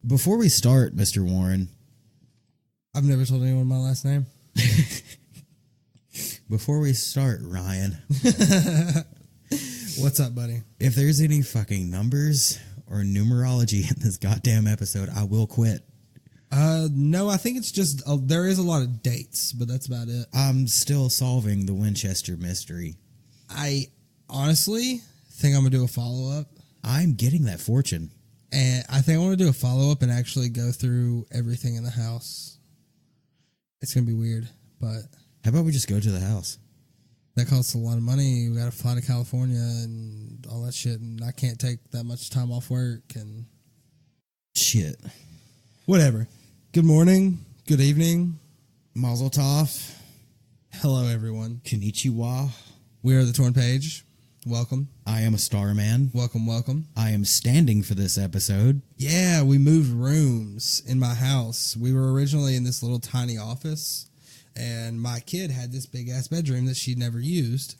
Before we start, Mr. Warren. I've never told anyone my last name. Before we start, Ryan. What's up, buddy? If there's any fucking numbers or numerology in this goddamn episode, I will quit. No, I think it's just, there is a lot of dates, but that's about it. I'm still solving the Winchester mystery. I honestly think I'm going to do a follow-up. I'm getting that fortune. And I think I want to do a follow-up and actually go through everything in the house. It's going to be weird, but... How about we just go to the house? That costs a lot of money. We got to fly to California and all that shit, and I can't take that much time off work and... Shit. Whatever. Good morning. Good evening. Mazel tov. Hello, everyone. Konnichiwa. We are the Torn Page. Welcome. I am a star man. Welcome, welcome. I am standing for this episode. Yeah, we moved rooms in my house. We were originally in this little tiny office, and my kid had this big-ass bedroom that she'd never used,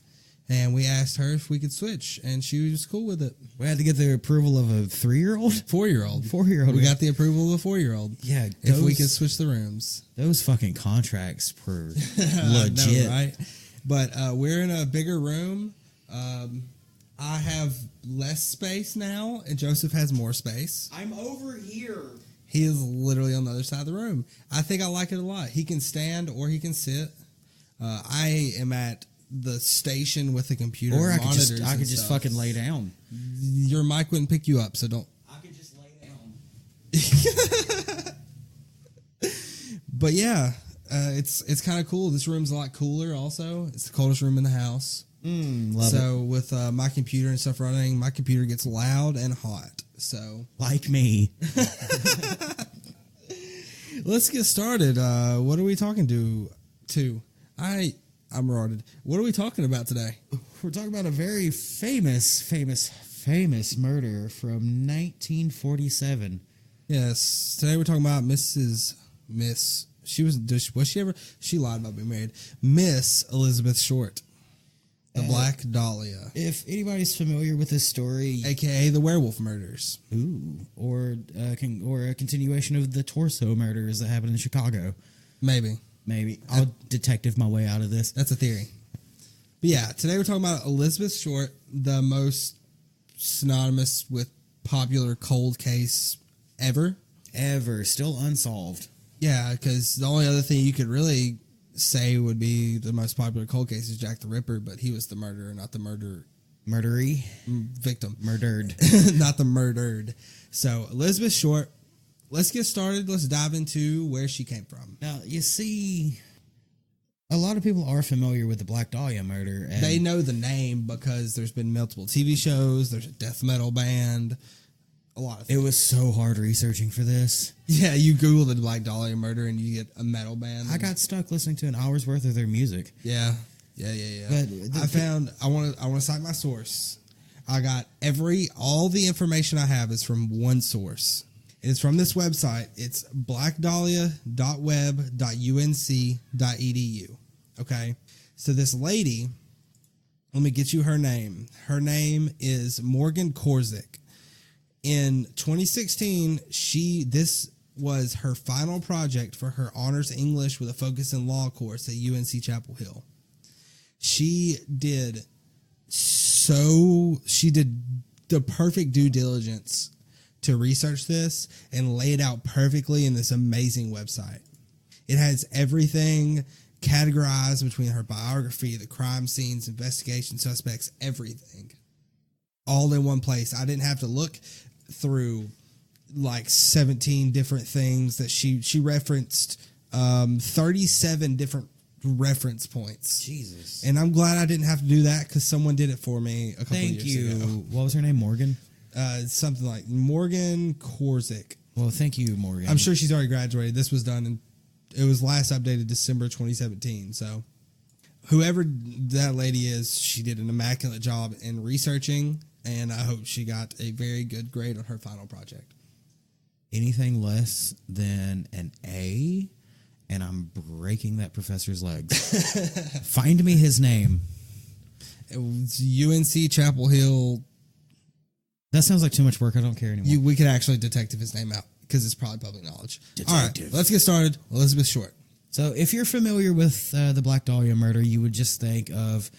and we asked her if we could switch, and she was cool with it. We had to get the approval of a 3-year-old? 4-year-old. 4-year-old. We got the approval of a 4-year-old. Yeah. If we could switch the rooms. Those fucking contracts were legit. Know, right? But we're in a bigger room. I have less space now, and Joseph has more space. I'm over here. He is literally on the other side of the room. I think I like it a lot. He can stand or he can sit. I am at the station with the computer. Or I monitors could just fucking lay down. Your mic wouldn't pick you up, so don't. I could just lay down. But yeah, it's kind of cool. This room's a lot cooler. Also, it's the coldest room in the house. Love it. With my computer and stuff running, my computer gets loud and hot. So like me. Let's get started. What are we talking to? I'm retarded. What are we talking about today? We're talking about a very famous murder from 1947. Yes. Today we're talking about Miss. She lied about being married. Miss Elizabeth Short. The Black Dhalia. If anybody's familiar with this story, a.k.a. the werewolf murders. Ooh. Or a continuation of the torso murders that happened in Chicago. Maybe. I'll detective my way out of this. That's a theory. But yeah, today we're talking about Elizabeth Short, the most synonymous with popular cold case ever. Still unsolved. Yeah, because the only other thing you could really say would be the most popular cold case is Jack the Ripper, but he was the murderer, not the Murdery? Victim. Murdered. Not the murdered. So, Elizabeth Short, let's get started. Let's dive into where she came from. Now, you see, a lot of people are familiar with the Black Dahlia murder. And they know the name because there's been multiple TV shows, there's a death metal band, a lot of things. It was so hard researching for this. Yeah, you Google the Black Dahlia murder and you get a metal band. I got stuck listening to an hour's worth of their music. Yeah. But I want to cite my source. I got all the information I have is from one source. It's from this website. It's blackdahlia.web.unc.edu. Okay. So this lady, let me get you her name. Her name is Morgan Korzik. In 2016, this was her final project for her honors English with a focus in law course at UNC Chapel Hill. She did the perfect due diligence to research this and lay it out perfectly in this amazing website. It has everything categorized between her biography, the crime scenes, investigation, suspects, everything. All in one place. I didn't have to look through like 17 different things that she referenced 37 different reference points. Jesus. And I'm glad I didn't have to do that because someone did it for me a couple of years ago. What was her name? Morgan? Something like Morgan Korzik. Well, thank you, Morgan. I'm sure she's already graduated. This was done, and it was last updated December 2017. So whoever that lady is, she did an immaculate job in researching, and I hope she got a very good grade on her final project. Anything less than an A, and I'm breaking that professor's legs. Find me his name. It was UNC Chapel Hill. That sounds like too much work. I don't care anymore. We could actually detective his name out. because it's probably public knowledge. Detective. All right, let's get started. Elizabeth Short. So if you're familiar with the Black Dahlia murder, you would just think of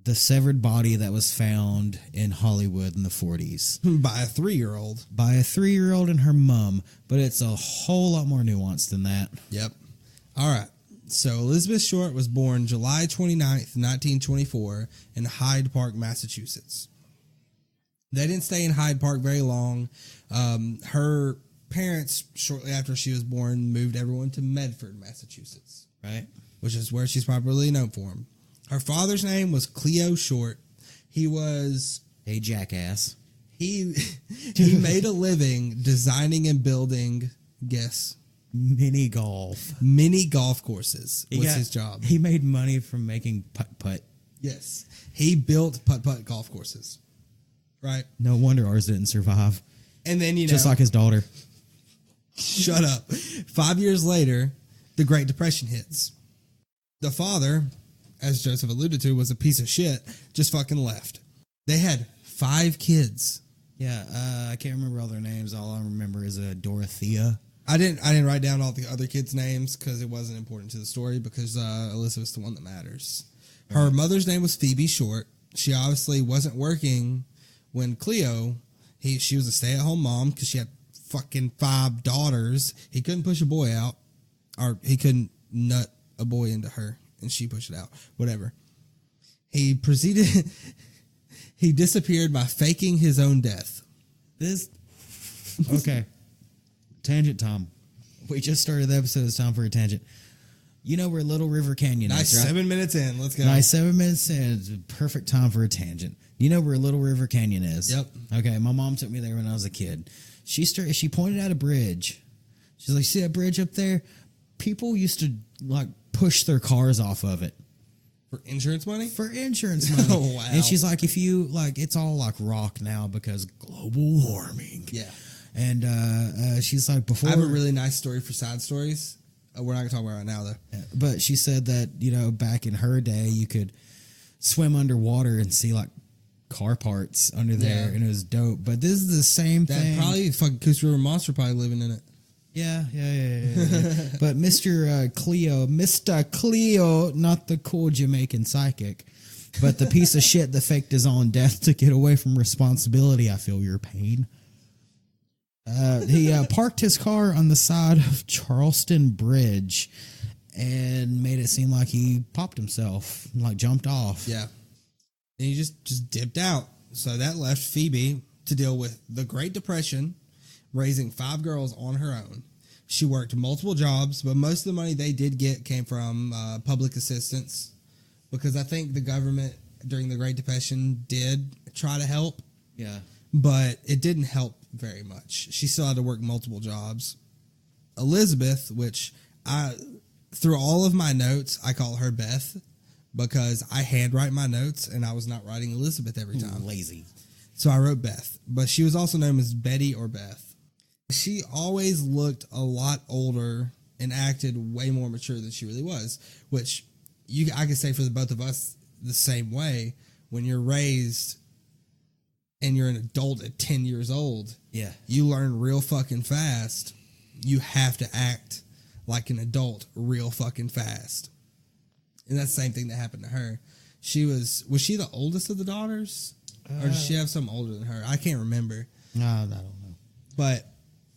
the severed body that was found in Hollywood in the 40s. By a 3-year-old. By a 3-year-old and her mom, but it's a whole lot more nuanced than that. Yep. All right. So Elizabeth Short was born July 29th, 1924 in Hyde Park, Massachusetts. They didn't stay in Hyde Park very long. Her parents, shortly after she was born, moved everyone to Medford, Massachusetts. Right. Which is where she's probably known for. Her father's name was Cleo Short. He was... A jackass. He made a living designing and building, guess... Mini golf. Mini golf courses was his job. He made money from making putt-putt. Yes. He built putt-putt golf courses. Right? No wonder ours didn't survive. And then, Just like his daughter. Shut up. 5 years later, the Great Depression hits. The father, as Joseph alluded to, was a piece of shit, just fucking left. They had 5 kids. Yeah, I can't remember all their names. All I remember is Dorothea. I didn't write down all the other kids' names because it wasn't important to the story because Elizabeth's the one that matters. Her mother's name was Phoebe Short. She obviously wasn't working when Cleo, she was a stay-at-home mom because she had fucking 5 daughters. He couldn't push a boy out, or he couldn't nut a boy into her, and she pushed it out. Whatever. He disappeared by faking his own death. Okay. Tangent time. We just started the episode. It's time for a tangent. You know where Little River Canyon Nice, is, right? 7 minutes in. Let's go. Nice 7 minutes in. It's a perfect time for a tangent. You know where Little River Canyon is? Yep. Okay, my mom took me there when I was a kid. She pointed out a bridge. She's like, see that bridge up there? People used to like push their cars off of it. For insurance money? For insurance money. Oh, wow. And she's like, if you, like, it's all like rock now because global warming. Yeah. And she's like, before. I have a really nice story for side stories. We're not going to talk about it right now, though. But she said that, back in her day, you could swim underwater and see, like, car parts under there, and it was dope. But this is the same thing. Probably fucking Coos River Monster probably living in it. Yeah. But Mr. Cleo, not the cool Jamaican psychic, but the piece of shit that faked his own death to get away from responsibility. I feel your pain. He parked his car on the side of Charleston Bridge and made it seem like he popped himself, like jumped off. Yeah. And he just dipped out. So that left Phoebe to deal with the Great Depression, raising 5 girls on her own. She worked multiple jobs, but most of the money they did get came from public assistance, because I think the government during the Great Depression did try to help. Yeah. But it didn't help very much. She still had to work multiple jobs. Elizabeth, which through all of my notes, I call her Beth, because I handwrite my notes and I was not writing Elizabeth every time. Lazy. So I wrote Beth, but she was also known as Betty or Beth. She always looked a lot older and acted way more mature than she really was, which I could say for the both of us the same way. When you're raised and you're an adult at 10 years old, yeah, you learn real fucking fast. You have to act like an adult real fucking fast. And that's the same thing that happened to her. Was she the oldest of the daughters? Or did she have some older than her? I can't remember. No, I don't know. But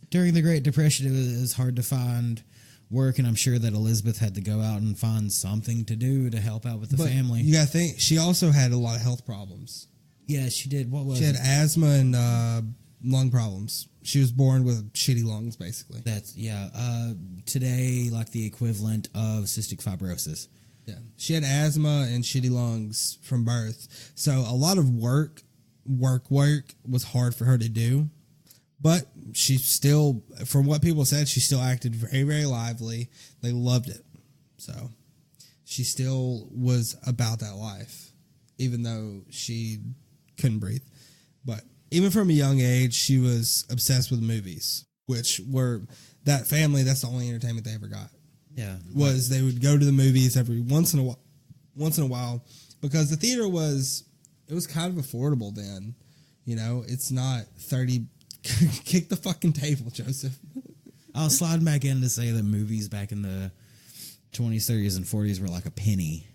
during the Great Depression, it was hard to find work, and I'm sure that Elizabeth had to go out and find something to do to help out with the family. You gotta think, she also had a lot of health problems. Yeah, she did. What was She had asthma and lung problems. She was born with shitty lungs, basically. Today, like the equivalent of cystic fibrosis. Yeah. She had asthma and shitty lungs from birth. So a lot of work was hard for her to do. But she still, from what people said, she still acted very, very lively. They loved it. So she still was about that life, even though she couldn't breathe. But even from a young age, she was obsessed with movies, which were that family. That's the only entertainment they ever got. Yeah, They would go to the movies every once in a while, because the theater was kind of affordable then. It's not $30 Kick the fucking table, Joseph. I'll slide back in to say that movies back in the 20s, 30s, and 40s were like a penny.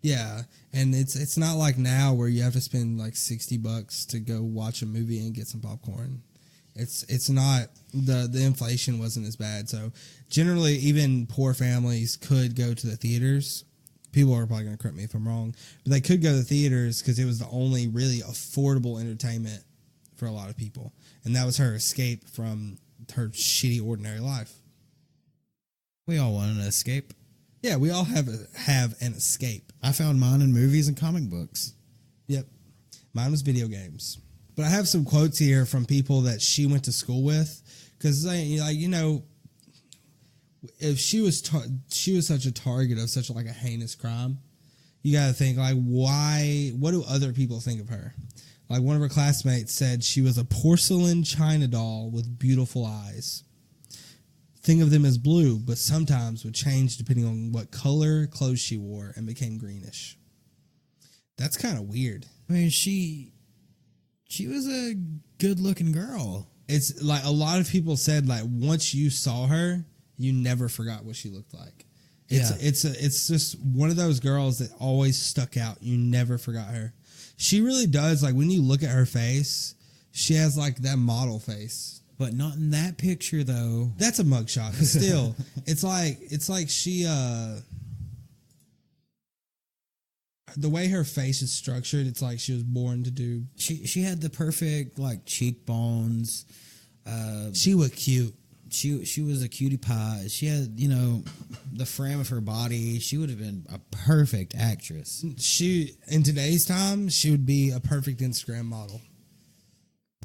Yeah, and it's not like now where you have to spend like $60 to go watch a movie and get some popcorn. It's not the inflation wasn't as bad. So generally, even poor families could go to the theaters. People are probably going to correct me if I'm wrong, but they could go to the theaters because it was the only really affordable entertainment for a lot of people, and that was her escape from her shitty ordinary life. We all want an escape. Yeah, we all have an escape. I found mine in movies and comic books. Yep, mine was video games. But I have some quotes here from people that she went to school with, because if she was such a target of such like a heinous crime, you got to think like, why? What do other people think of her? Like one of her classmates said she was a porcelain china doll with beautiful eyes. Think of them as blue, but sometimes would change depending on what color clothes she wore and became greenish. That's kind of weird. I mean, she was a good-looking girl. It's like a lot of people said, like once you saw her, you never forgot what she looked like. It's just one of those girls that always stuck out. You never forgot her. She really does. Like when you look at her face, she has like that model face. But not in that picture, though. That's a mugshot. But still, it's like she, the way her face is structured, it's like she was born to do. She had the perfect like cheekbones. She was cute. She was a cutie pie. She had the frame of her body. She would have been a perfect actress. She in today's time, she would be a perfect Instagram model.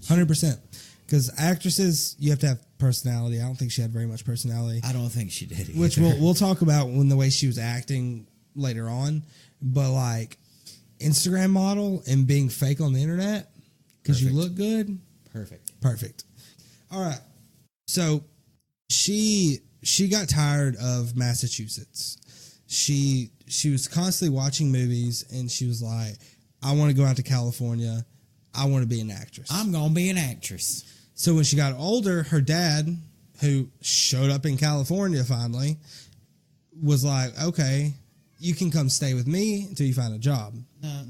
100%. Because actresses, you have to have personality. I don't think she had very much personality. I don't think she did either. Which we'll talk about when the way she was acting later on. But like Instagram model and being fake on the internet because you look good. Perfect. All right. So she got tired of Massachusetts. She was constantly watching movies and she was like, I want to go out to California. I want to be an actress. I'm going to be an actress. So when she got older, her dad, who showed up in California finally, was like, okay, you can come stay with me until you find a job. No.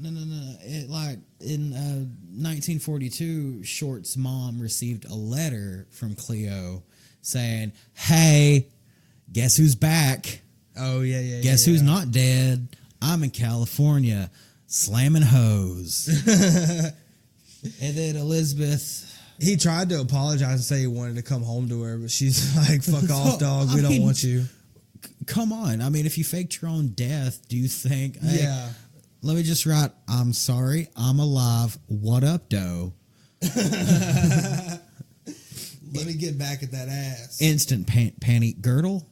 Like in 1942, Short's mom received a letter from Cleo saying, hey, guess who's back? Oh, yeah. Guess who's not dead? I'm in California slamming hoes. And then Elizabeth... He tried to apologize and say he wanted to come home to her, but she's like, fuck off, dog. We don't want you. Come on. I mean, if you faked your own death, do you think... Hey, yeah. Let me just write, I'm sorry, I'm alive. What up, doe? Let me get back at that ass. Instant panty. Girdle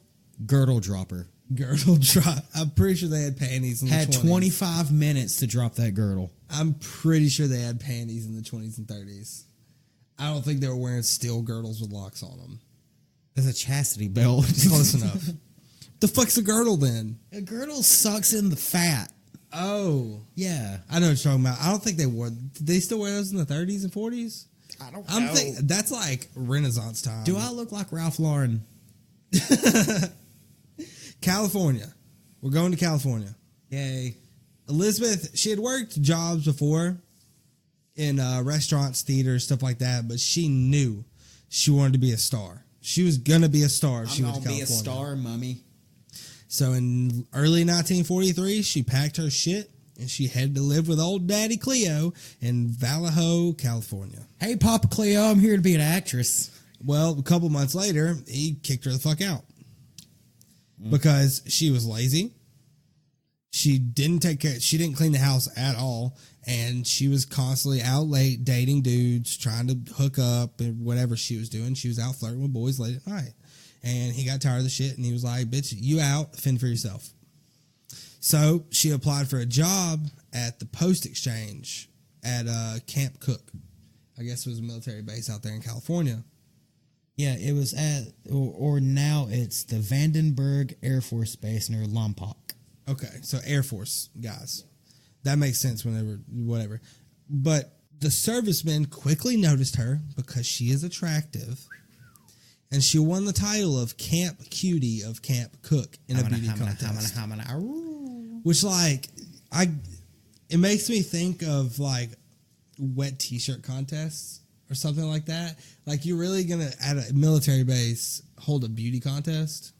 dropper. Girdle drop. I'm pretty sure they had panties in the 20s. Had 25 minutes to drop that girdle. I'm pretty sure they had panties in the 20s and 30s. I don't think they were wearing steel girdles with locks on them. That's a chastity belt. Close enough. The fuck's a girdle then? A girdle sucks in the fat. Oh. Yeah. I know what you're talking about. I don't think they wore... Did they still wear those in the 30s and 40s? I don't know. That's like Renaissance time. Do I look like Ralph Lauren? California. We're going to California. Yay. Elizabeth, she had worked jobs before in restaurants, theaters, stuff like that, but she knew she wanted to be a star. She was going to be a star if she went to California. I'm going to be a star, mommy. So in early 1943, she packed her shit and she headed to live with old Daddy Cleo in Vallejo, California. Hey, Papa Cleo, I'm here to be an actress. Well, a couple months later, he kicked her the fuck out because she was lazy. She didn't take care. She didn't clean the house at all, and she was constantly out late dating dudes, trying to hook up and whatever she was doing. She was out flirting with boys late at night, and he got tired of the shit, and he was like, "Bitch, you out, fend for yourself." So she applied for a job at the Post Exchange at Camp Cook. I guess it was a military base out there in California. Yeah, it was at, or now it's the Vandenberg Air Force Base near Lompoc. Okay, so Air Force guys. That makes sense whenever, whatever. But The servicemen quickly noticed her because she is attractive, and she won the title of Camp Cutie of Camp Cook in a beauty contest. Which, like, it makes me think of, like, wet t-shirt contests or something like that. Like, you're really gonna, at a military base, hold a beauty contest?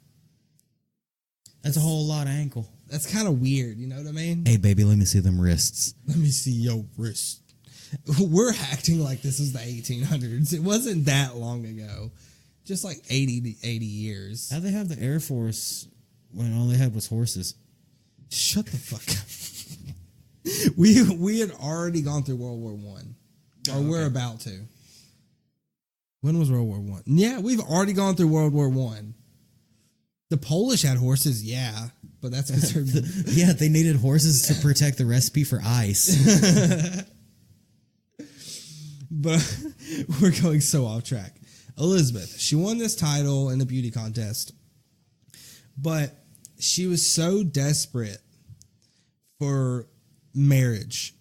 That's a whole lot of ankle. That's kind of weird, you know what I mean? Hey, baby, let me see them wrists. Let me see your wrist. We're acting like this is the 1800s. It wasn't that long ago. Just like 80 years. How'd they have the Air Force when all they had was horses? Shut the fuck up. We had already gone through World War One. Or we're about to. When was World War One? Yeah, we've already gone through World War One. The Polish had horses, yeah, but that's because yeah, they needed horses to protect the recipe for ice. But we're going so off track. Elizabeth, she won this title in the beauty contest, but she was so desperate for marriage.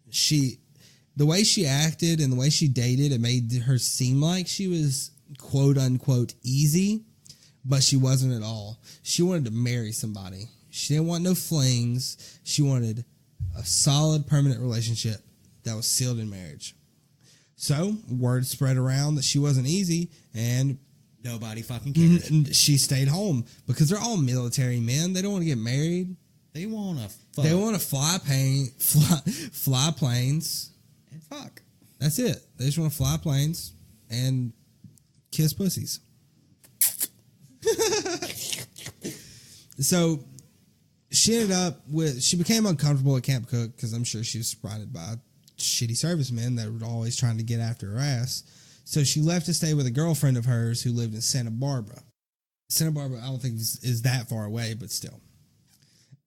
The way she acted and the way she dated, it made her seem like she was quote unquote easy, but she wasn't at all. She wanted to marry somebody. She didn't want no flings. She wanted a solid permanent relationship that was sealed in marriage. So, word spread around that she wasn't easy, and nobody fucking cared. She stayed home because they're all military men. They don't want to get married. They want to fuck. They want to fly planes. And fuck. That's it. They just want to fly planes and kiss pussies. So, she became uncomfortable at Camp Cook because I'm sure she was surrounded by shitty servicemen that were always trying to get after her ass. So she left to stay with a girlfriend of hers who lived in Santa Barbara. Santa Barbara, I don't think is that far away, but still.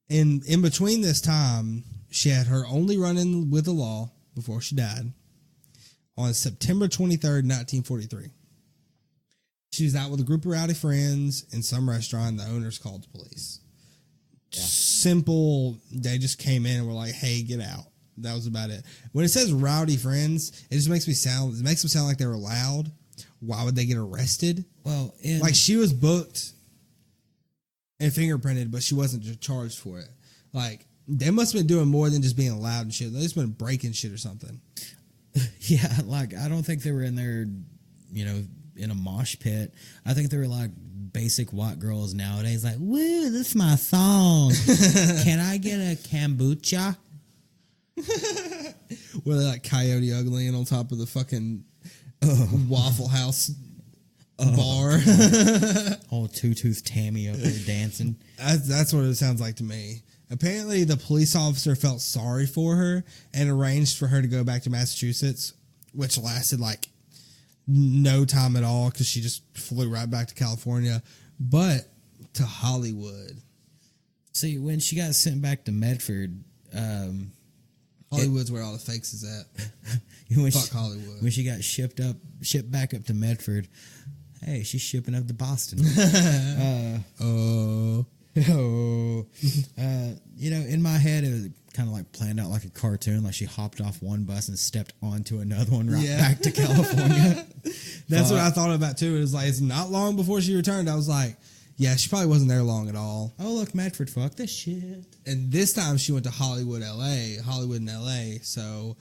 In between this time, she had her only run-in with the law before she died on September 23rd, 1943. She was out with a group of rowdy friends in some restaurant. The owners called the police. Yeah. Simple. They just came in and were like, hey, get out. That was about it. When it says rowdy friends, it just makes them sound like they were loud. Why would they get arrested? Well, like she was booked and fingerprinted, but she wasn't charged for it. Like they must have been doing more than just being loud and shit. They just been breaking shit or something. Yeah, like I don't think they were in there, in a mosh pit. I think they were like basic white girls nowadays. Like, woo, this is my song. Can I get a kombucha? Where they like Coyote Ugly and on top of the fucking Waffle House bar. Old two-tooth Tammy up there dancing. That's what it sounds like to me. Apparently, the police officer felt sorry for her and arranged for her to go back to Massachusetts, which lasted like no time at all because she just flew right back to California, but to Hollywood. See, when she got sent back to Medford, Hollywood's where all the fakes is at. Fuck Hollywood. When she got shipped back up to Medford, hey, she's shipping up to Boston. In my head, it was kind of like planned out like a cartoon. Like she hopped off one bus and stepped onto another one back to California. That's what I thought about too. It was like, it's not long before she returned. I was like, yeah, she probably wasn't there long at all. Oh, look, Medford, fuck this shit. And this time she went to Hollywood and LA. So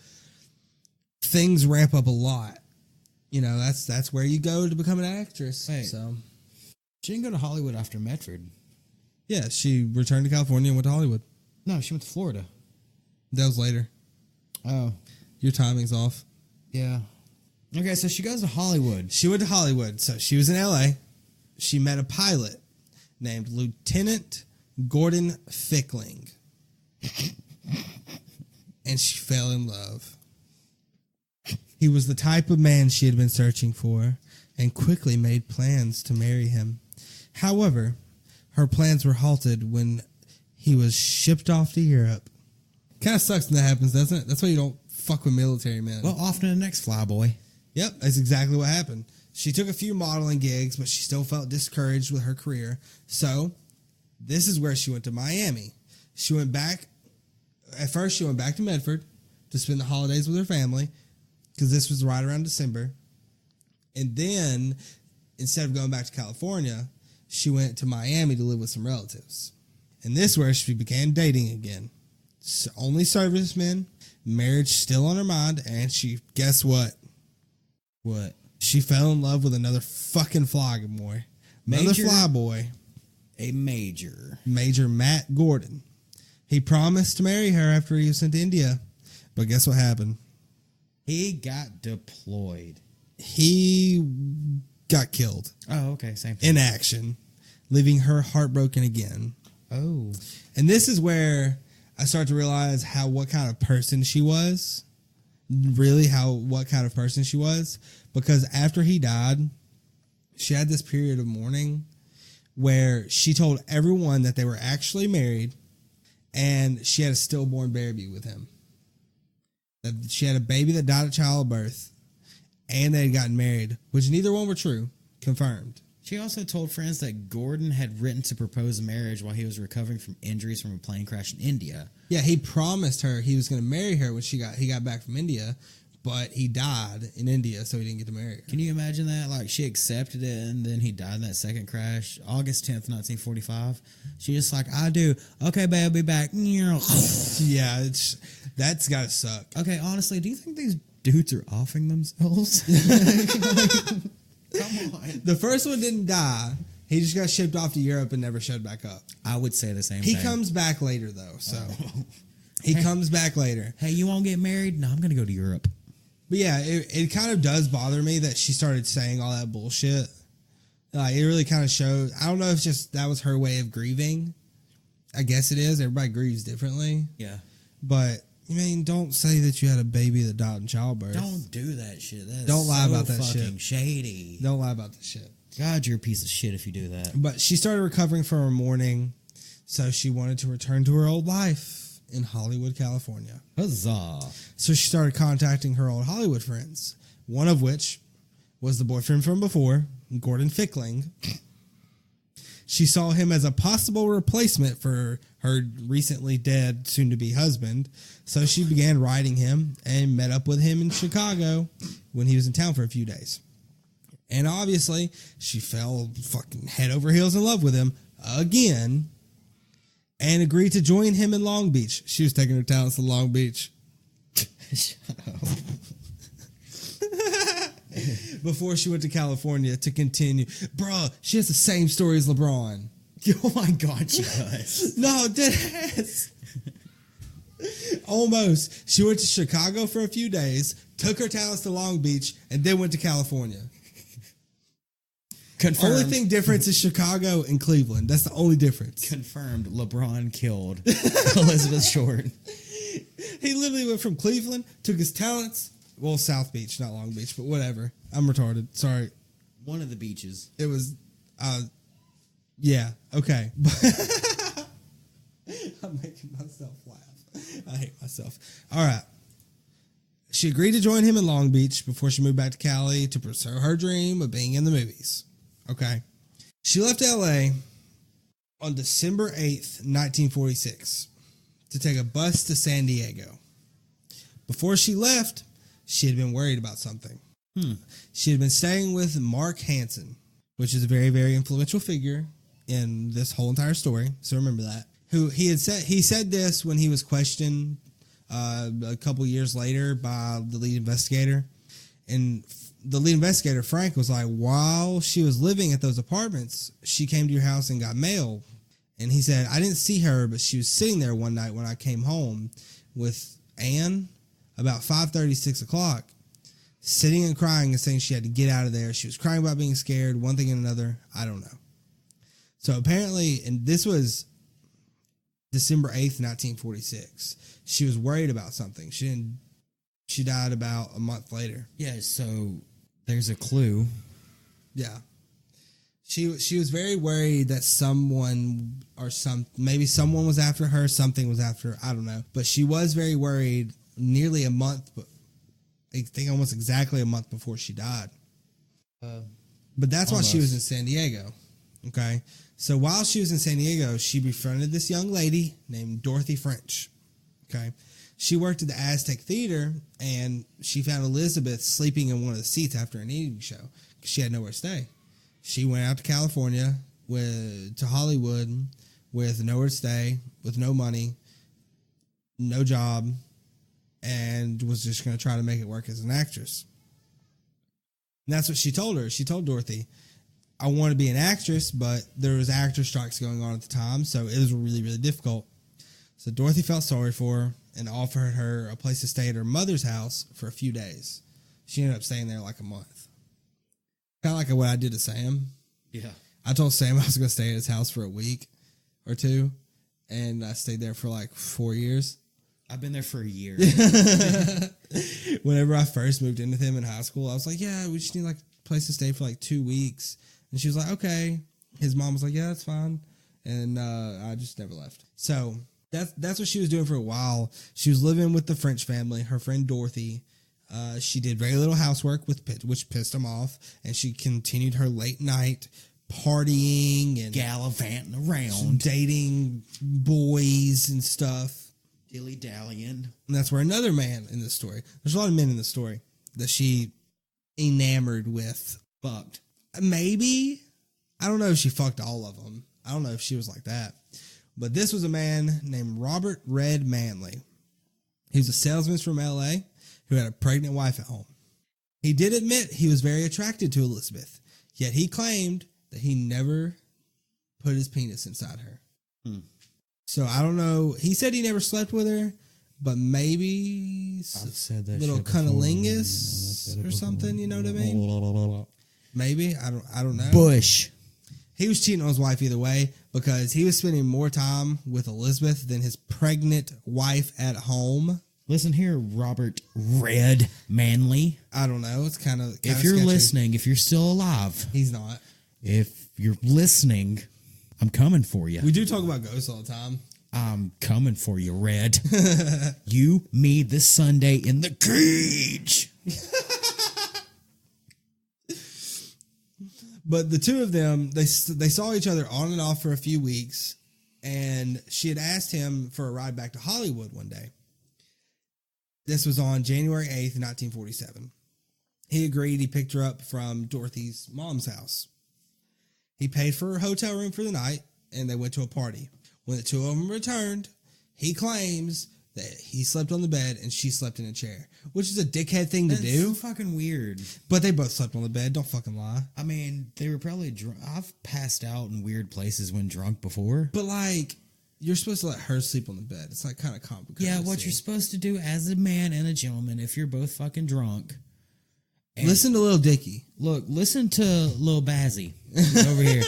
things ramp up a lot. That's where you go to become an actress. Wait, so she didn't go to Hollywood after Medford. Yeah, she returned to California and went to Hollywood. No, she went to Florida. That was later. Oh. Your timing's off. Yeah. Okay, so she goes to Hollywood. She went to Hollywood. So she was in LA. She met a pilot named Lieutenant Gordon Fickling. And she fell in love. He was the type of man she had been searching for and quickly made plans to marry him. However, her plans were halted when he was shipped off to Europe. Kind of sucks when that happens, doesn't it? That's why you don't fuck with military men. Well, off to the next flyboy. Yep, that's exactly what happened. She took a few modeling gigs, but she still felt discouraged with her career. So, this is where she went to Miami. At first she went back to Medford to spend the holidays with her family. because this was right around December. And then, instead of going back to California, she went to Miami to live with some relatives. And this is where she began dating again. Only servicemen, marriage still on her mind, and guess what? What? She fell in love with another fucking fly boy. Another fly boy. A major. Major Matt Gordon. He promised to marry her after he was sent to India. But guess what happened? He got deployed. He got killed. Oh, okay. Same thing. In action, leaving her heartbroken again. Oh. And this is where I start to realize what kind of person she was. Really, what kind of person she was. Because after he died, she had this period of mourning where she told everyone that they were actually married and she had a stillborn baby with him. That she had a baby that died at childbirth and they had gotten married, which neither one were true. Confirmed. She also told friends that Gordon had written to propose a marriage while he was recovering from injuries from a plane crash in India. Yeah, he promised her he was going to marry her when he got back from India, but he died in India, so he didn't get to marry her. Can you imagine that? Like, she accepted it, and then he died in that second crash, August 10th, 1945. She just like, I do. Okay, babe, I'll be back. Yeah, that's got to suck. Okay, honestly, do you think these dudes are offing themselves? Come on. The first one didn't die. He just got shipped off to Europe and never showed back up. I would say the same thing. He comes back later, though, so... He comes back later. Hey, you won't get married? No, I'm going to go to Europe. But yeah, it kind of does bother me that she started saying all that bullshit. Like, it really kind of showed... I don't know if just that was her way of grieving. I guess it is. Everybody grieves differently. Yeah. But, I mean, don't say that you had a baby that died in childbirth. Don't do that shit. That's don't lie about that shit. Fucking shady. Don't lie about that shit. God, you're a piece of shit if you do that. But she started recovering from her mourning, so she wanted to return to her old life in Hollywood, California. Huzzah. So she started contacting her old Hollywood friends, one of which was the boyfriend from before, Gordon Fickling. She saw him as a possible replacement for her recently dead, soon-to-be husband, so she began writing him and met up with him in Chicago when he was in town for a few days. And obviously, she fell fucking head over heels in love with him again and agreed to join him in Long Beach. She was taking her talents to Long Beach. Shut up. Before she went to California to continue. Bruh, she has the same story as LeBron. Oh my God, she does. No, deadass. Almost. She went to Chicago for a few days, took her talents to Long Beach, and then went to California. Confirmed. Only thing difference is Chicago and Cleveland. That's the only difference. Confirmed. LeBron killed Elizabeth Short. He literally went from Cleveland, took his talents. Well, South Beach, not Long Beach, but whatever. I'm retarded. Sorry. One of the beaches. It was, yeah, okay. I'm making myself laugh. I hate myself. All right. She agreed to join him in Long Beach before she moved back to Cali to pursue her dream of being in the movies. Okay. She left LA on December 8th, 1946 to take a bus to San Diego. Before she left, she had been worried about something. She had been staying with Mark Hansen, which is a very, very influential figure in this whole entire story. So remember that. He said this when he was questioned a couple years later by the lead investigator. And the lead investigator, Frank, was like, while she was living at those apartments, she came to your house and got mail. And he said, I didn't see her, but she was sitting there one night when I came home with Anne about 5:30, 6 o'clock, sitting and crying and saying she had to get out of there. She was crying about being scared, one thing and another. I don't know. So apparently, and this was December 8th, 1946, she was worried about something. She died about a month later. Yeah, so there's a clue. Yeah. She was very worried that maybe someone was after her, something was after her, I don't know. But she was very worried nearly a month, but I think almost exactly a month before she died. But that's why she was in San Diego. Okay. So while she was in San Diego, she befriended this young lady named Dorothy French. Okay. She worked at the Aztec Theater, and she found Elizabeth sleeping in one of the seats after an evening show because she had nowhere to stay. She went out to California, to Hollywood, with nowhere to stay, with no money, no job, and was just going to try to make it work as an actress. And that's what she told her. She told Dorothy, I want to be an actress, but there was actor strikes going on at the time, so it was really, really difficult. So Dorothy felt sorry for her and offered her a place to stay at her mother's house for a few days. She ended up staying there like a month. Kind of like what I did to Sam. Yeah. I told Sam I was going to stay at his house for a week or two, and I stayed there for like 4 years. I've been there for a year. Whenever I first moved in with him in high school, I was like, yeah, we just need like a place to stay for like 2 weeks. And she was like, okay. His mom was like, yeah, that's fine. And I just never left. So that's what she was doing for a while. She was living with the French family, her friend Dorothy. She did very little housework, which pissed him off. And she continued her late night partying and gallivanting around, dating boys and stuff. Dilly-dallying. And that's where another man in this story, there's a lot of men in this story that she enamored with. Fucked. Maybe. I don't know if she fucked all of them. I don't know if she was like that. But this was a man named Robert Red Manley. He was a salesman from L.A. who had a pregnant wife at home. He did admit he was very attracted to Elizabeth, yet he claimed that he never put his penis inside her. So I don't know. He said he never slept with her, but maybe I've said that little shit before, cunnilingus or something. You know what I mean? Maybe. I don't know. Bush. He was cheating on his wife either way because he was spending more time with Elizabeth than his pregnant wife at home. Listen here, Robert Red Manley. I don't know. It's kind of If you're sketchy. listening, if you're still alive, He's not. if you're listening, I'm coming for you. We do talk about ghosts all the time. I'm coming for you, Red. You, me, this Sunday in the cage. But the two of them, they saw each other on and off for a few weeks, and she had asked him for a ride back to Hollywood one day. This was on January 8th, 1947. He agreed. He picked her up from Dorothy's mom's house. He paid for her hotel room for the night, and they went to a party. When the two of them returned, he claims that he slept on the bed and she slept in a chair, which is a dickhead thing to do. That's fucking weird. But they both slept on the bed. Don't fucking lie. I mean, they were probably drunk. I've passed out in weird places when drunk before. But like, you're supposed to let her sleep on the bed. It's like kind of complicated. Yeah, what you're supposed to do as a man and a gentleman, if you're both fucking drunk. Listen to Lil Dicky. Look, listen to Lil Bazzy over here.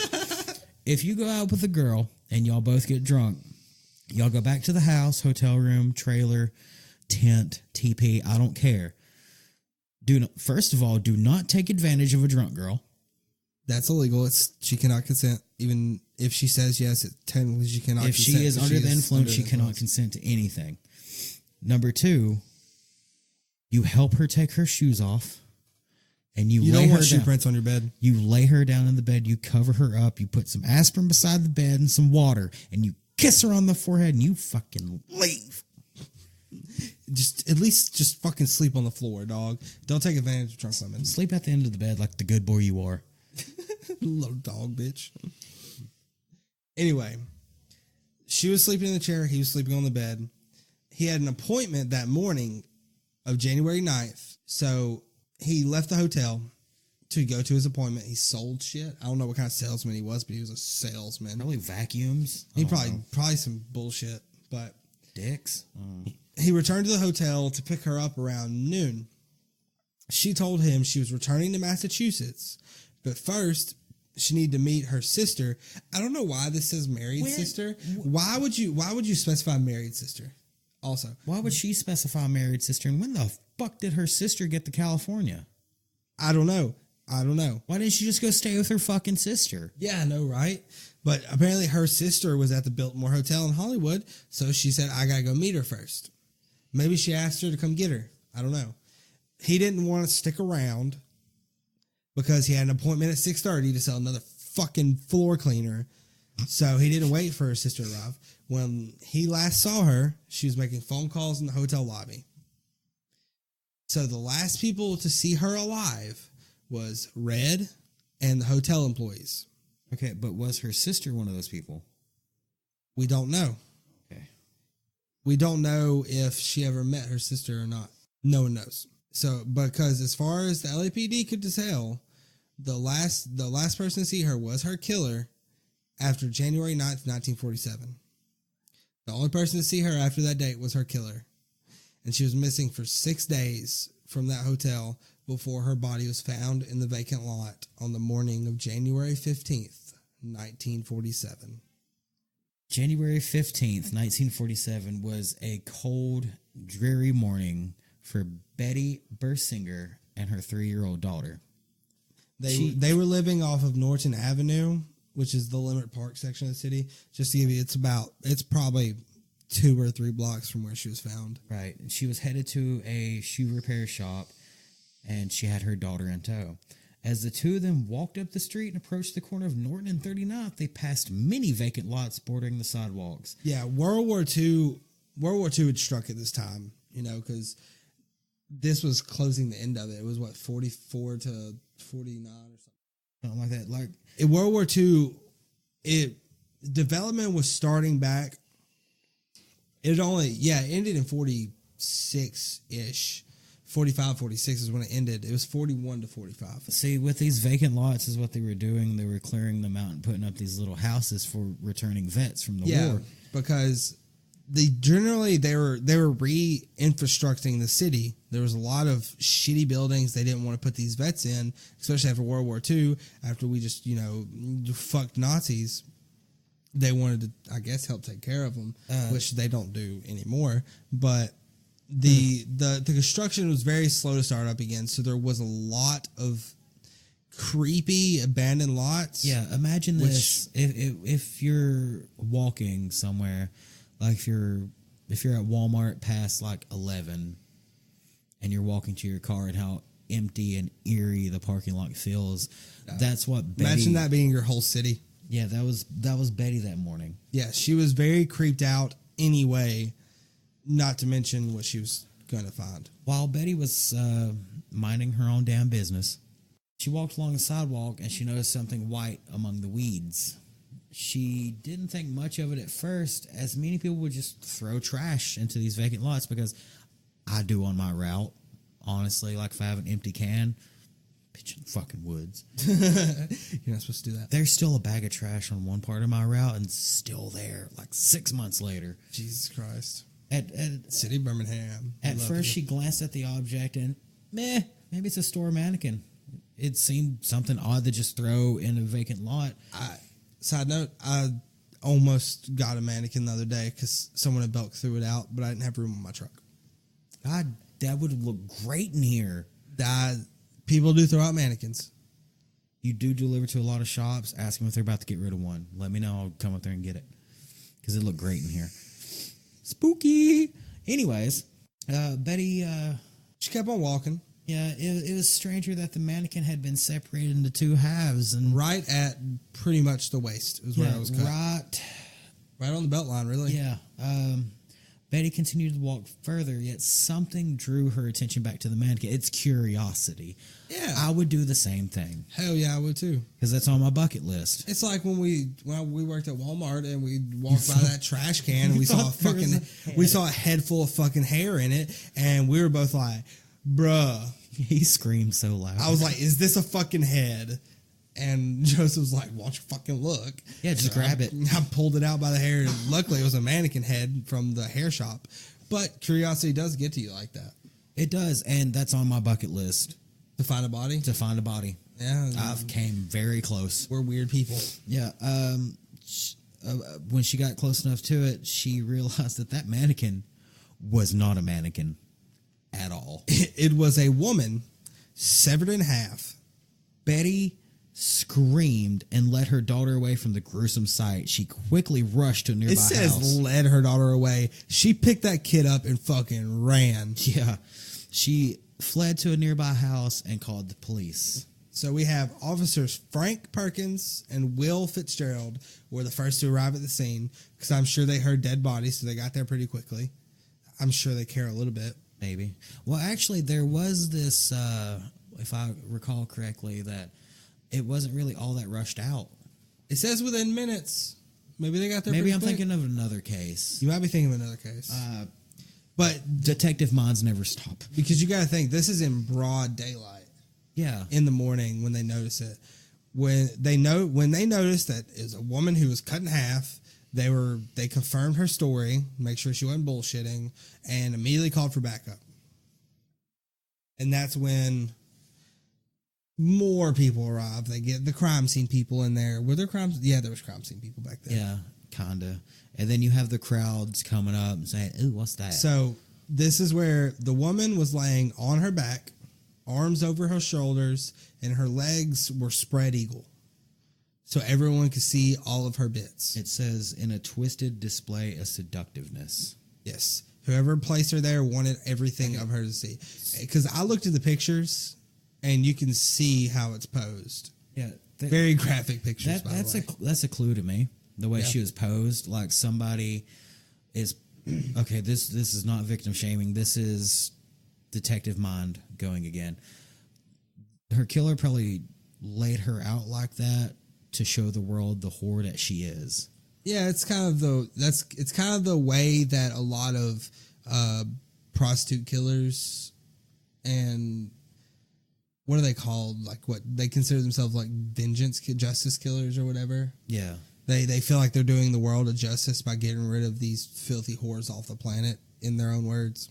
If you go out with a girl and y'all both get drunk, y'all go back to the house, hotel room, trailer, tent, TP, I don't care. First of all, do not take advantage of a drunk girl. That's illegal. She cannot consent. Even if she says yes, technically she cannot If consent. she is under the influence, she cannot consent to anything. Number two, you help her take her shoes off. And you lay don't her want shoe down. prints on your bed. You lay her down in the bed. You cover her up. You put some aspirin beside the bed and some water. And you kiss her on the forehead and you fucking leave. At least fucking sleep on the floor, dog. Don't take advantage of drunk women. Sleep at the end of the bed like the good boy you are. Little dog, bitch. Anyway, she was sleeping in the chair. He was sleeping on the bed. He had an appointment that morning of January 9th. So he left the hotel to go to his appointment. He sold shit. I don't know what kind of salesman he was, but he was a salesman. Probably vacuums. He probably some bullshit, but Dicks. he returned to the hotel to pick her up around noon. She told him she was returning to Massachusetts, but first she needed to meet her sister. I don't know why this says married sister. Why would you specify married sister? Also, Why would she specify married sister? And when the fuck did her sister get to California? I don't know. Why didn't she just go stay with her fucking sister? Yeah, I know, right? But apparently her sister was at the Biltmore Hotel in Hollywood, so she said, I gotta go meet her first. Maybe she asked her to come get her. I don't know. He didn't want to stick around because he had an appointment at 6:30 to sell another fucking floor cleaner. So he didn't wait for her sister to arrive. When he last saw her, she was making phone calls in the hotel lobby. So the last people to see her alive was Red and the hotel employees. Okay, but was her sister one of those people? We don't know. Okay. We don't know if she ever met her sister or not. No one knows. So, because as far as the LAPD could tell, the last person to see her was her killer after January 9th, 1947. The only person to see her after that date was her killer. And she was missing for 6 days from that hotel before her body was found in the vacant lot on the morning of January 15th, 1947. January 15th, 1947 was a cold, dreary morning for Betty Bersinger and her 3-year-old daughter. They were living off of Norton Avenue, which is the Leimert Park section of the city. Just to give you, it's probably 2 or 3 blocks from where she was found. Right. And she was headed to a shoe repair shop, and she had her daughter in tow. As the two of them walked up the street and approached the corner of Norton and 39th, they passed many vacant lots bordering the sidewalks. Yeah, World War II had struck at this time, because this was closing the end of it. It was 44 to 49 or Something like that. Like in World War II, development was starting back. It ended in 46-ish. 45, 46 is when it ended. It was 41 to 45. See, with these vacant lots is what they were doing. They were clearing them out and putting up these little houses for returning vets from the war. Because they were re-infrastructuring the city. There was a lot of shitty buildings they didn't want to put these vets in, especially after World War II, after we just, fucked Nazis. They wanted to, I guess, help take care of them, which they don't do anymore. But the construction was very slow to start up again, so there was a lot of creepy abandoned lots. Yeah, imagine this: if you're walking somewhere, like if you're at Walmart past like 11, and you're walking to your car, and how empty and eerie the parking lot feels. That's what Betty, imagine that being your whole city. Yeah, that was Betty that morning. Yeah, she was very creeped out anyway. Not to mention what she was going to find. While Betty was minding her own damn business, she walked along the sidewalk and she noticed something white among the weeds. She didn't think much of it at first, as many people would just throw trash into these vacant lots, because I do on my route. Honestly, like if I have an empty can, pitch in the fucking woods. You're not supposed to do that. There's still a bag of trash on one part of my route and still there, like 6 months later. Jesus Christ. At City of Birmingham. At first, she glanced at the object and, maybe it's a store mannequin. It seemed something odd to just throw in a vacant lot. Side note, I almost got a mannequin the other day because someone had bulk threw it out, but I didn't have room on my truck. God, that would look great in here. People do throw out mannequins. You do deliver to a lot of shops. Ask them if they're about to get rid of one. Let me know. I'll come up there and get it, because it looked great in here. Spooky. Anyways, Betty, she kept on walking. Yeah, it was stranger that the mannequin had been separated into 2 halves, and right at pretty much the waist is where I was cut. Right on the belt line, really. Yeah. Betty continued to walk further, yet something drew her attention back to the mannequin. It's curiosity. Yeah. I would do the same thing. Hell yeah, I would too. Because that's on my bucket list. It's like when we worked at Walmart and we walked by that trash can and we saw a head full of fucking hair in it, and we were both like, bruh. He screamed so loud. I was like, is this a fucking head? And Joseph was like, why don't you fucking look? Yeah, just grab it. I pulled it out by the hair. Luckily, it was a mannequin head from the hair shop. But curiosity does get to you like that. It does, and that's on my bucket list. To find a body? To find a body. Yeah. I've came very close. We're weird people. Yeah. When she got close enough to it, she realized that mannequin was not a mannequin at all. It was a woman severed in half. Betty screamed and led her daughter away from the gruesome sight. She quickly rushed to a nearby house. It says led her daughter away. She picked that kid up and fucking ran. Yeah. She fled to a nearby house and called the police. So we have officers Frank Perkins and Will Fitzgerald were the first to arrive at the scene because I'm sure they heard dead bodies, so they got there pretty quickly. I'm sure they care a little bit. Maybe. Well, actually, there was this, if I recall correctly, that it wasn't really all that rushed out. It says within minutes. Maybe they got there Maybe pretty I'm quick. thinking of another case. You might be thinking of another case. But Detective minds never stop. because you got to think, this is in broad daylight. Yeah. In the morning when they notice it. When they noticed that it was a woman who was cut in half, they confirmed her story, make sure she wasn't bullshitting, and immediately called for backup. And that's when more people arrive. They get the crime scene people in there. Were there crimes? Yeah, there was crime scene people back then. Yeah, kinda. And then you have the crowds coming up and saying, "Ooh, what's that?" So this is where the woman was laying on her back, arms over her shoulders, and her legs were spread eagle. So everyone could see all of her bits. It says, in a twisted display of seductiveness. Yes. Whoever placed her there wanted everything of her to see. Because I looked at the pictures, and you can see how it's posed. Yeah. Very graphic pictures, by that's the way. that's a clue to me. The way Yeah. she was posed, like somebody is, okay, this is not victim shaming. This is detective mind going again. Her killer probably laid her out like that to show the world the whore that she is. Yeah, it's kind of the way that a lot of prostitute killers and what are they called? Like what they consider themselves like justice killers or whatever. Yeah. They feel like they're doing the world a justice by getting rid of these filthy whores off the planet, in their own words.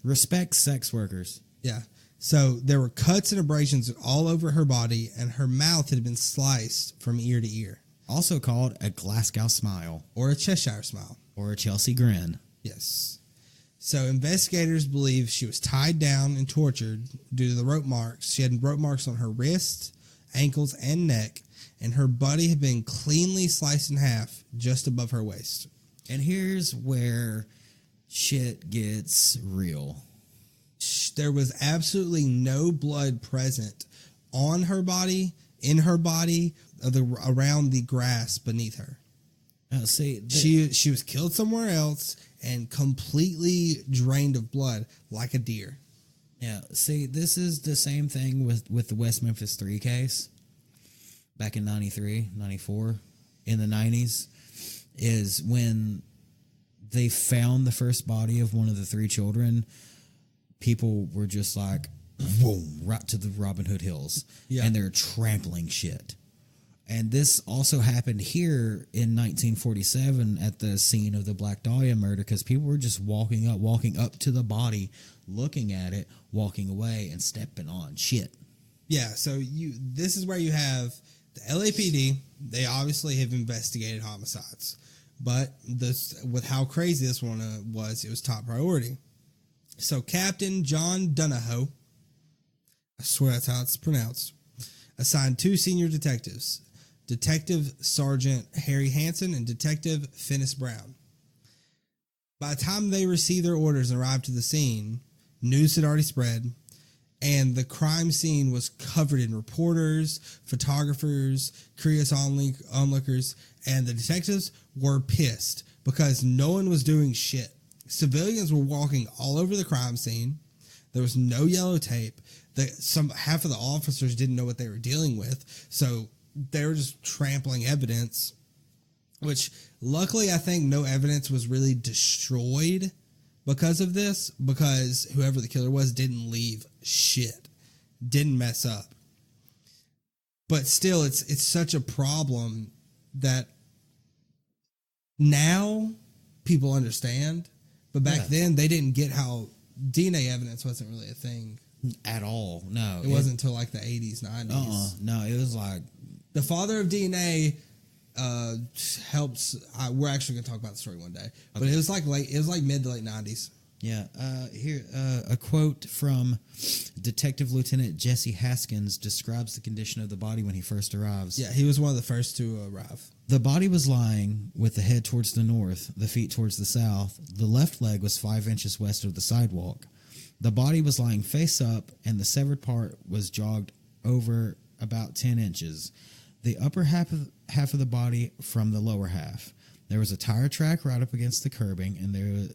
Respect sex workers. Yeah. So there were cuts and abrasions all over her body, and her mouth had been sliced from ear to ear. Also called a Glasgow smile. Or a Cheshire smile. Or a Chelsea grin. Yes. So investigators believe she was tied down and tortured due to the rope marks. She had rope marks on her wrist, ankles, and neck, and her body had been cleanly sliced in half just above her waist. And here's where shit gets real. There was absolutely no blood present on her body, in her body, around the grass beneath her. She was killed somewhere else and completely drained of blood like a deer. Yeah, see, this is the same thing with the West Memphis 3 case back in 93, 94, in the 90s, is when they found the first body of one of the 3 children. People were just like, boom, right to the Robin Hood Hills. Yeah. And they're trampling shit. And this also happened here in 1947 at the scene of the Black Dahlia murder, because people were just walking up to the body, looking at it, walking away, and stepping on shit. Yeah, so this is where you have the LAPD. They obviously have investigated homicides, but with how crazy this one was, it was top priority. So Captain John Donahoe, I swear that's how it's pronounced, assigned 2 senior detectives, Detective Sergeant Harry Hansen and Detective Finis Brown. By the time they received their orders and arrived to the scene, news had already spread, and the crime scene was covered in reporters, photographers, curious onlookers, and the detectives were pissed because no one was doing shit. Civilians were walking all over the crime scene. There was no yellow tape. Half of the officers didn't know what they were dealing with, so they were just trampling evidence, which luckily I think no evidence was really destroyed because of this, because whoever the killer was didn't leave shit, didn't mess up. But still, it's such a problem that now people understand, but back then they didn't get how DNA evidence wasn't really a thing at all. No, it wasn't until like the 80s, 90s. No, it was like the father of DNA helps. We're actually going to talk about the story one day, but it was like mid to late 90s. Yeah. Here, a quote from Detective Lieutenant Jesse Haskins describes the condition of the body when he first arrives. Yeah, he was one of the first to arrive. The body was lying with the head towards the north, the feet towards the south. The left leg was 5 inches west of the sidewalk. The body was lying face up, and the severed part was jogged over about 10 inches. The upper half of the body from the lower half. There was a tire track right up against the curbing, and there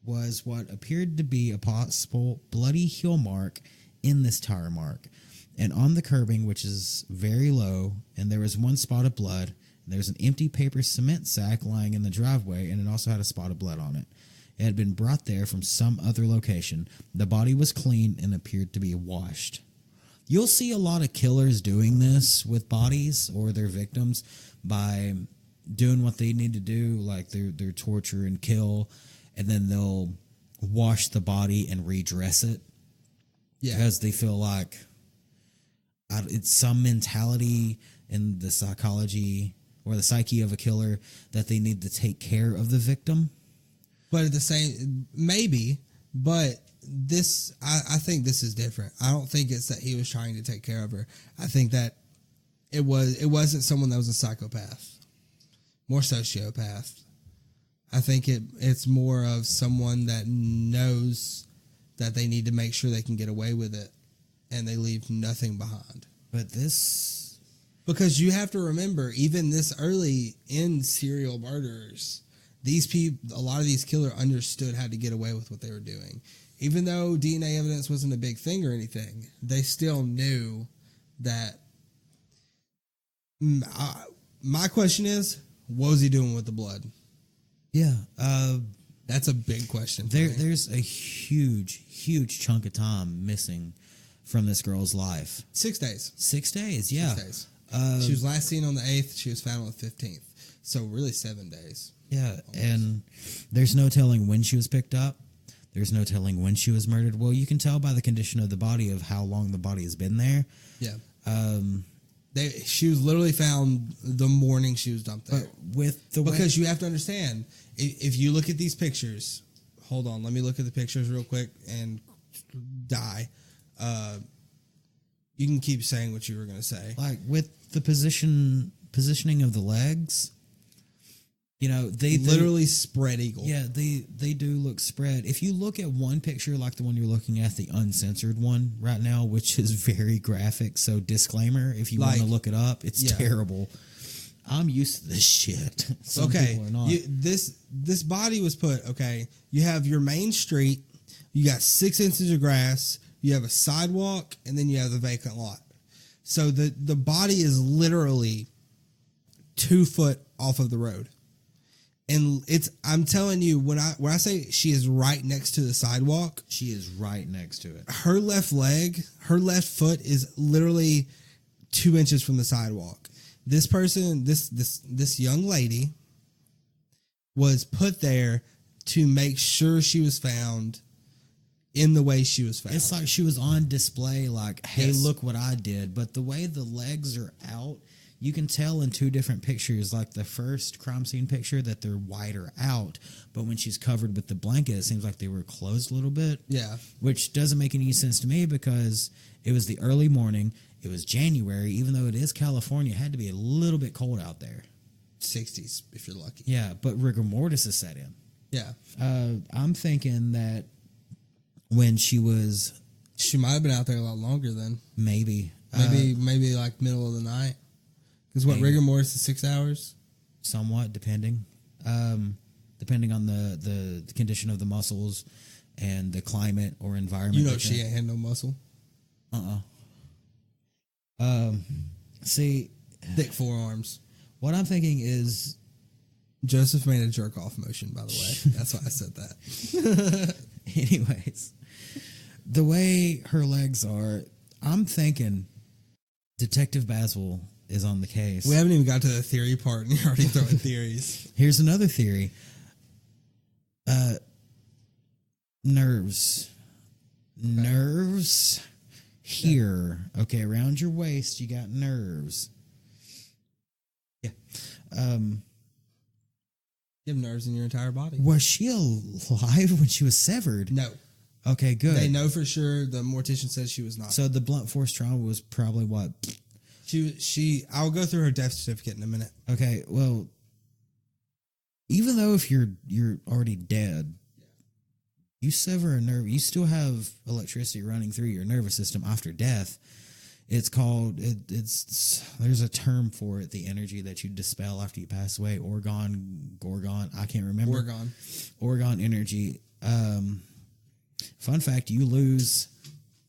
was what appeared to be a possible bloody heel mark in this tire mark. And on the curbing, which is very low, and there was one spot of blood, and there was an empty paper cement sack lying in the driveway, and it also had a spot of blood on it. It had been brought there from some other location. The body was clean and appeared to be washed. You'll see a lot of killers doing this with bodies or their victims by doing what they need to do, like their torture and kill, and then they'll wash the body and redress it. Yeah. Because they feel like it's some mentality in the psychology or the psyche of a killer that they need to take care of the victim. But at the same, maybe, but this, I think this is different. I don't think it's that he was trying to take care of her. I think that it wasn't someone that was a psychopath, more sociopath. I think it's more of someone that knows that they need to make sure they can get away with it, and they leave nothing behind. But this, because you have to remember, even this early in serial murderers, these people, a lot of these killers understood how to get away with what they were doing. Even though DNA evidence wasn't a big thing or anything, they still knew that. My question is, what was he doing with the blood? Yeah. That's a big question. There's a huge chunk of time missing from this girl's life. 6 days. 6 days, yeah. 6 days. She was last seen on the 8th. She was found on the 15th. So really 7 days. Yeah, almost. And there's no telling when she was picked up. There's no telling when she was murdered. Well, you can tell by the condition of the body of how long the body has been there. Yeah. She was literally found the morning she was dumped there. Because you have to understand, if you look at these pictures, hold on, let me look at the pictures real quick and die. You can keep saying what you were going to say. Like with the positioning of the legs, you know, they literally spread eagle. Yeah, they do look spread. If you look at one picture like the one you're looking at, the uncensored one right now, which is very graphic, so disclaimer, if you want to look it up, it's terrible. I'm used to this shit. Some people are not. This body was put, you have your main street, you got 6 inches of grass, you have a sidewalk, and then you have the vacant lot. So the body is literally 2 foot off of the road. And I'm telling you, when I say she is right next to the sidewalk, she is right next to it. Her left foot is literally 2 inches from the sidewalk. This person, this young lady, was put there to make sure she was found in the way she was found. It's like she was on display, like, hey, look what I did. But the way the legs are out, you can tell in 2 different pictures, like the first crime scene picture, that they're wider out. But when she's covered with the blanket, it seems like they were closed a little bit. Yeah. Which doesn't make any sense to me because it was the early morning. It was January. Even though it is California, it had to be a little bit cold out there. 60s, if you're lucky. Yeah, but rigor mortis is set in. Yeah. I'm thinking that when she might have been out there a lot longer then. Maybe like middle of the night. Because rigor mortis is 6 hours? Somewhat, depending on the condition of the muscles and the climate or environment. You know she ain't had no muscle. See, thick forearms. What I'm thinking is, Joseph made a jerk off motion, by the way. That's why I said that. Anyways, the way her legs are, I'm thinking Detective Basil is on the case. We haven't even got to the theory part, and you're already throwing theories. Here's another theory. Nerves. Nerves here. Okay, around your waist, you got nerves. Yeah. You have nerves in your entire body. Was she alive when she was severed? No. Okay, good. They know for sure. The mortician says she was not. So the blunt force trauma was probably what? I'll go through her death certificate in a minute. Okay, well, even though if you're already dead, you sever a nerve, you still have electricity running through your nervous system after death. It's called it's there's a term for it, the energy that you dispel after you pass away. Gorgon, I can't remember. Orgon energy. Fun fact, you lose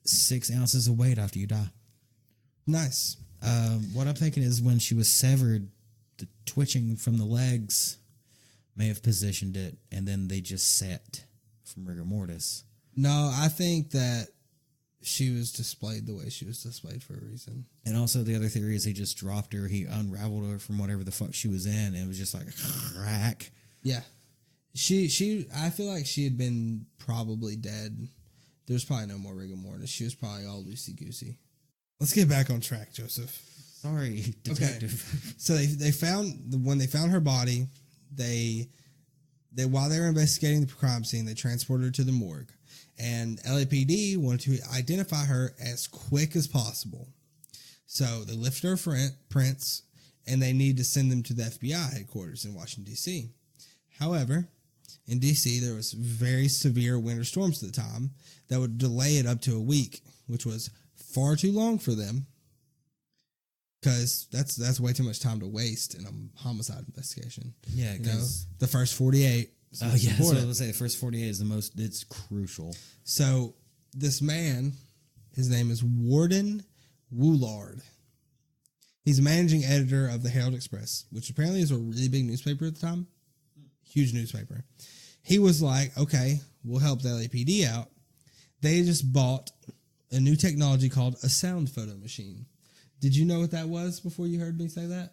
6 ounces of weight after you die. Nice. What I'm thinking is when she was severed, the twitching from the legs may have positioned it, and then they just set from rigor mortis. No, I think that she was displayed the way she was displayed for a reason. And also the other theory is he just dropped her, he unraveled her from whatever the fuck she was in, and it was just like crack. Yeah. I feel like she had been probably dead. There's probably no more rigor mortis. She was probably all loosey-goosey. Let's get back on track, Joseph. Sorry, detective. Okay. So when they found her body, they while they were investigating the crime scene, they transported her to the morgue. And LAPD wanted to identify her as quick as possible. So they lifted her prints, and they needed to send them to the FBI headquarters in Washington, D.C. However, in D.C., there was very severe winter storms at the time that would delay it up to a week, which was far too long for them, because that's way too much time to waste in a homicide investigation. Yeah, because the first 48. Oh, yeah, that's what I was say. The first 48 is the most, it's crucial. So this man, his name is Warden Woolard. He's managing editor of the Herald Express, which apparently is a really big newspaper at the time. Huge newspaper. He was like, okay, we'll help the LAPD out. They just bought a new technology called a sound photo machine. Did you know what that was before you heard me say that?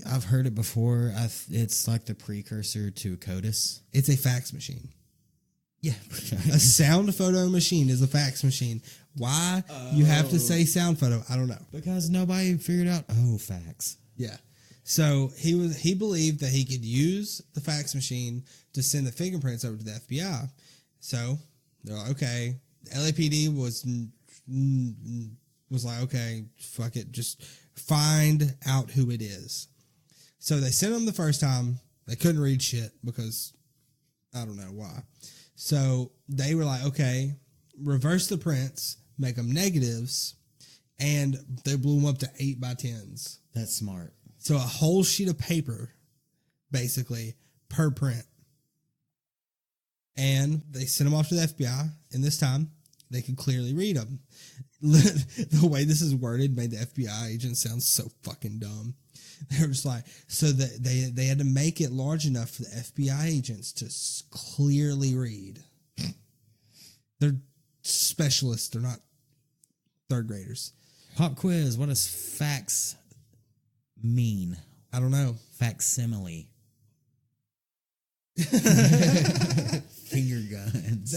I've heard it before. It's like the precursor to CODIS. It's a fax machine. Yeah. A sound photo machine is a fax machine. Why you have to say sound photo, I don't know. Because nobody figured out, fax. Yeah. So he believed that he could use the fax machine to send the fingerprints over to the FBI. So they're like, okay. LAPD was like, okay, fuck it, just find out who it is. So they sent them the first time. They couldn't read shit because I don't know why. So they were like, okay, reverse the prints, make them negatives, and they blew them up to 8x10s. That's smart. So a whole sheet of paper, basically, per print. And they sent them off to the FBI, and this time they could clearly read them. The way this is worded made the FBI agent sound so fucking dumb. They were just like, so that they had to make it large enough for the FBI agents to clearly read. They're specialists. They're not third graders. Pop quiz. What does fax mean? I don't know. Facsimile. Finger guns.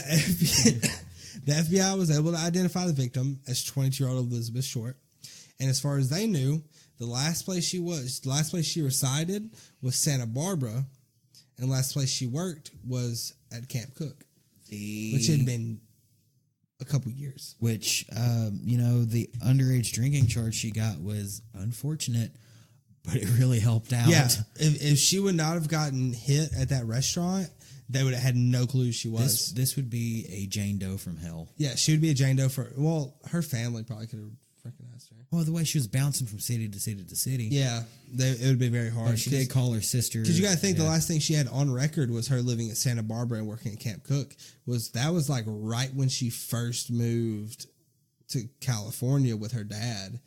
The FBI was able to identify the victim as 22-year-old Elizabeth Short. And as far as they knew, the last place she resided was Santa Barbara, and the last place she worked was at Camp Cook, which had been a couple years. Which, the underage drinking charge she got was unfortunate, but it really helped out. Yeah, if she would not have gotten hit at that restaurant, they would have had no clue she was. This would be a Jane Doe from hell. Yeah, she would be a Jane Doe her family probably could have recognized her. Well, the way she was bouncing from city to city to city. Yeah, it would be very hard. But she did call her sister. Because you got to think the last thing she had on record was her living at Santa Barbara and working at Camp Cook. That was like right when she first moved to California with her dad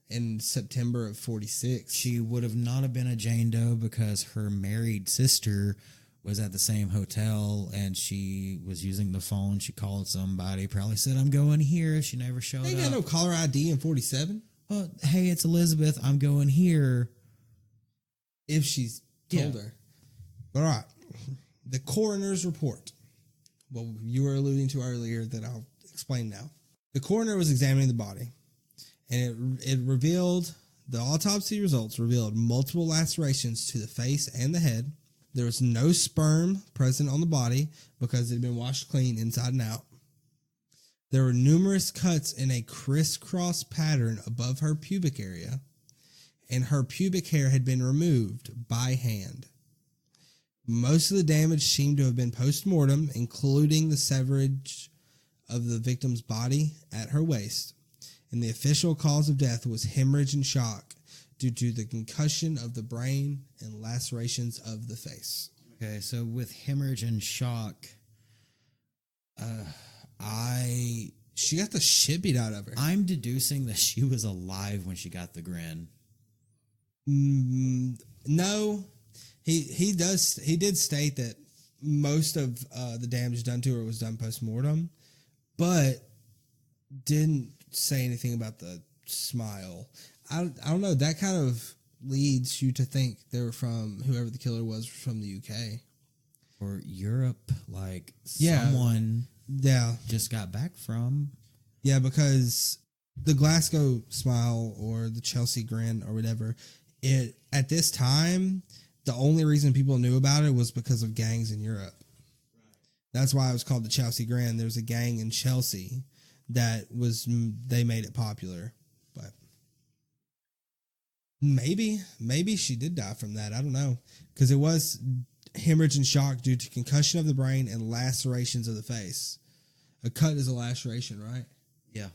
in September of 46. She would have not have been a Jane Doe because her married sister was at the same hotel and she was using the phone. She called somebody, probably said, I'm going here. She never showed up. They got no caller ID in 47. Well, hey, it's Elizabeth. I'm going here. If she's told her. All right. The coroner's report. What you were alluding to earlier that I'll explain now. The coroner was examining the body, and it revealed, the autopsy results revealed multiple lacerations to the face and the head. There was no sperm present on the body because it had been washed clean inside and out. There were numerous cuts in a crisscross pattern above her pubic area, and her pubic hair had been removed by hand. Most of the damage seemed to have been post-mortem, including the severage of the victim's body at her waist. and the official cause of death was hemorrhage and shock due to the concussion of the brain and lacerations of the face. Okay, so with hemorrhage and shock, she got the shit beat out of her. I'm deducing that she was alive when she got the grin. No, he did state that most of the damage done to her was done post-mortem, but didn't say anything about the smile. I don't know. That kind of leads you to think they were from, whoever the killer was, from the UK or Europe, like Yeah. someone Yeah, just got back from. yeah, because the Glasgow smile or the Chelsea grin or whatever, it at this time, the only reason people knew about it was because of gangs in Europe. That's why it was called the Chelsea grin. There was a gang in Chelsea they made it popular, but maybe she did die from that. I don't know, because it was hemorrhage and shock due to concussion of the brain and lacerations of the face. A cut is a laceration, right? Yeah.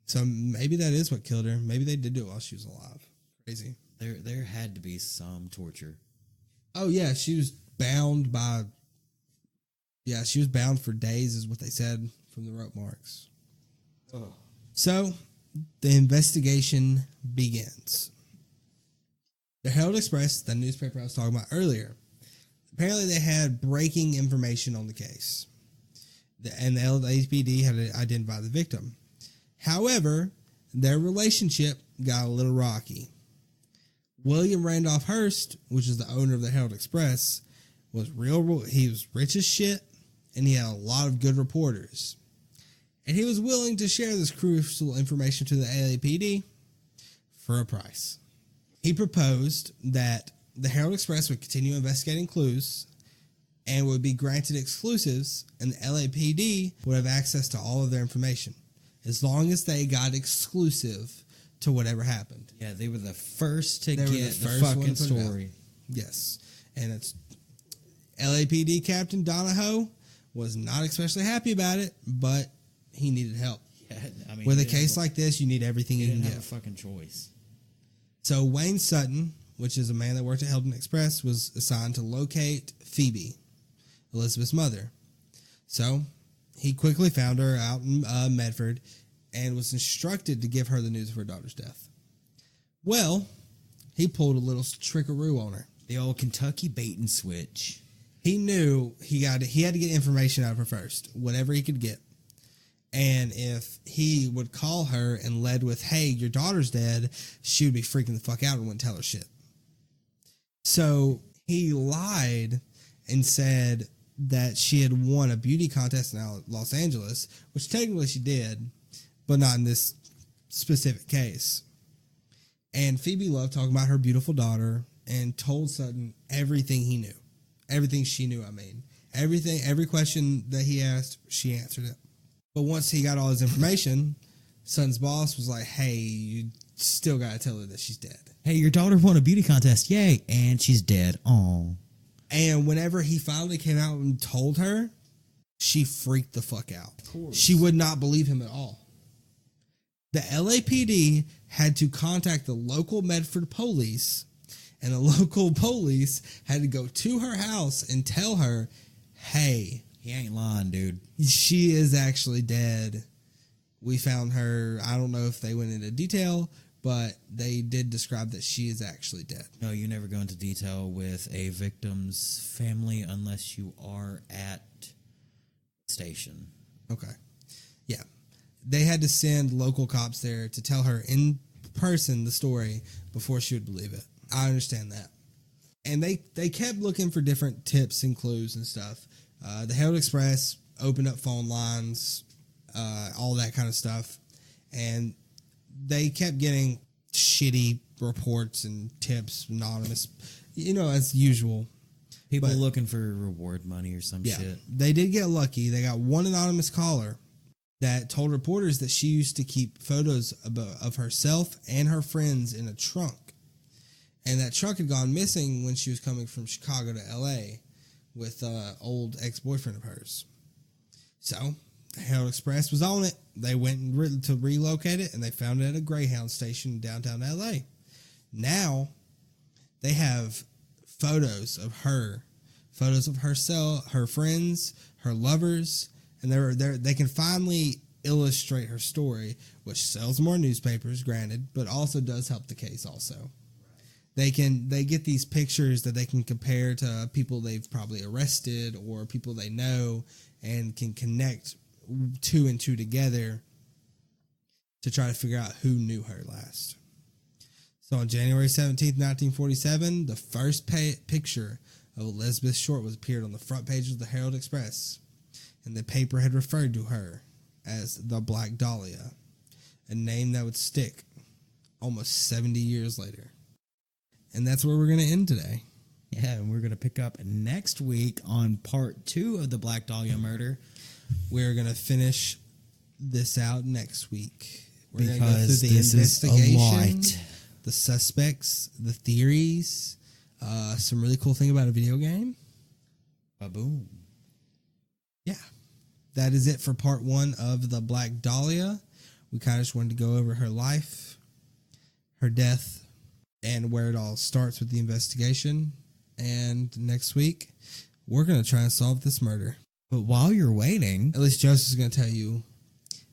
So maybe that is what killed her. Maybe they did do it while she was alive. Crazy. There had to be some torture. Oh yeah, she was bound for days, is what they said from the rope marks. Oh. So the investigation begins. The Herald Express, the newspaper I was talking about earlier, apparently they had breaking information on the case. And the LAPD had to identify the victim. However, their relationship got a little rocky. William Randolph Hearst, which is the owner of the Herald Express, he was rich as shit, and he had a lot of good reporters. And he was willing to share this crucial information to the LAPD for a price. He proposed that the Herald Express would continue investigating clues and would be granted exclusives, and the LAPD would have access to all of their information as long as they got exclusive to whatever happened. Yeah, they were the first to They were get the the first one fucking to put it out. story. Yes. And it's LAPD Captain Donahoe was not especially happy about it, but he needed help. Yeah, I mean, With a you didn't case have like this, you need everything you you can didn't have get. a fucking choice. So Wayne Sutton, which is a man that worked at Hilton Express, was assigned to locate Phoebe, Elizabeth's mother. So he quickly found her out in Medford and was instructed to give her the news of her daughter's death. Well, he pulled a little trickaroo on her. The old Kentucky bait and switch. He knew he had to get information out of her first, whatever he could get. And if he would call her and led with, hey, your daughter's dead, she would be freaking the fuck out and wouldn't tell her shit. So he lied and said that she had won a beauty contest in Los Angeles, which technically she did, but not in this specific case. And Phoebe loved talking about her beautiful daughter and told Sutton everything he knew. Everything she knew, I mean. Every question that he asked, she answered it. But once he got all his information, Sutton's boss was like, hey, you still got to tell her that she's dead. Hey, your daughter won a beauty contest. Yay. And she's dead. Oh. And whenever he finally came out and told her, she freaked the fuck out. She would not believe him at all. The LAPD had to contact the local Medford police, and the local police had to go to her house and tell her, hey, He ain't lying, dude. she is actually dead. We found her. I don't know if they went into detail, but they did describe that she is actually dead. No, you never go into detail with a victim's family unless you are at station. Okay. Yeah. They had to send local cops there to tell her in person the story before she would believe it. I understand that. And they kept looking for different tips and clues and stuff. The Herald Express opened up phone lines, all that kind of stuff. And they kept getting shitty reports and tips, anonymous, as usual. People But- looking for reward money or some shit. They did get lucky. They got one anonymous caller that told reporters that she used to keep photos of herself and her friends in a trunk. And that trunk had gone missing when she was coming from Chicago to L.A. with an old ex-boyfriend of hers. So Herald Express was on it. They went to relocate it, and they found it at a Greyhound station in downtown L.A. Now, they have photos of her, photos of herself, her friends, her lovers, and they can finally illustrate her story, which sells more newspapers, granted, but also does help the case also. They get these pictures that they can compare to people they've probably arrested or people they know and can connect two and two together to try to figure out who knew her last. So on January 17th, 1947, the first picture of Elizabeth Short was appeared on the front page of the Herald Express, and the paper had referred to her as the Black Dahlia, a name that would stick almost 70 years later. And that's where we're going to end today. Yeah, and we're going to pick up next week on part 2 of the Black Dahlia murder. We're going to finish this out next week. We're Because going to go through the this is a investigation, lot. the suspects, the theories, some really cool thing about a video game. Ba-boom. Yeah. That is it for part 1 of the Black Dahlia. We kind of just wanted to go over her life, her death, and where it all starts with the investigation. And next week, we're going to try and solve this murder. But while you're waiting, At least Joseph's going to tell you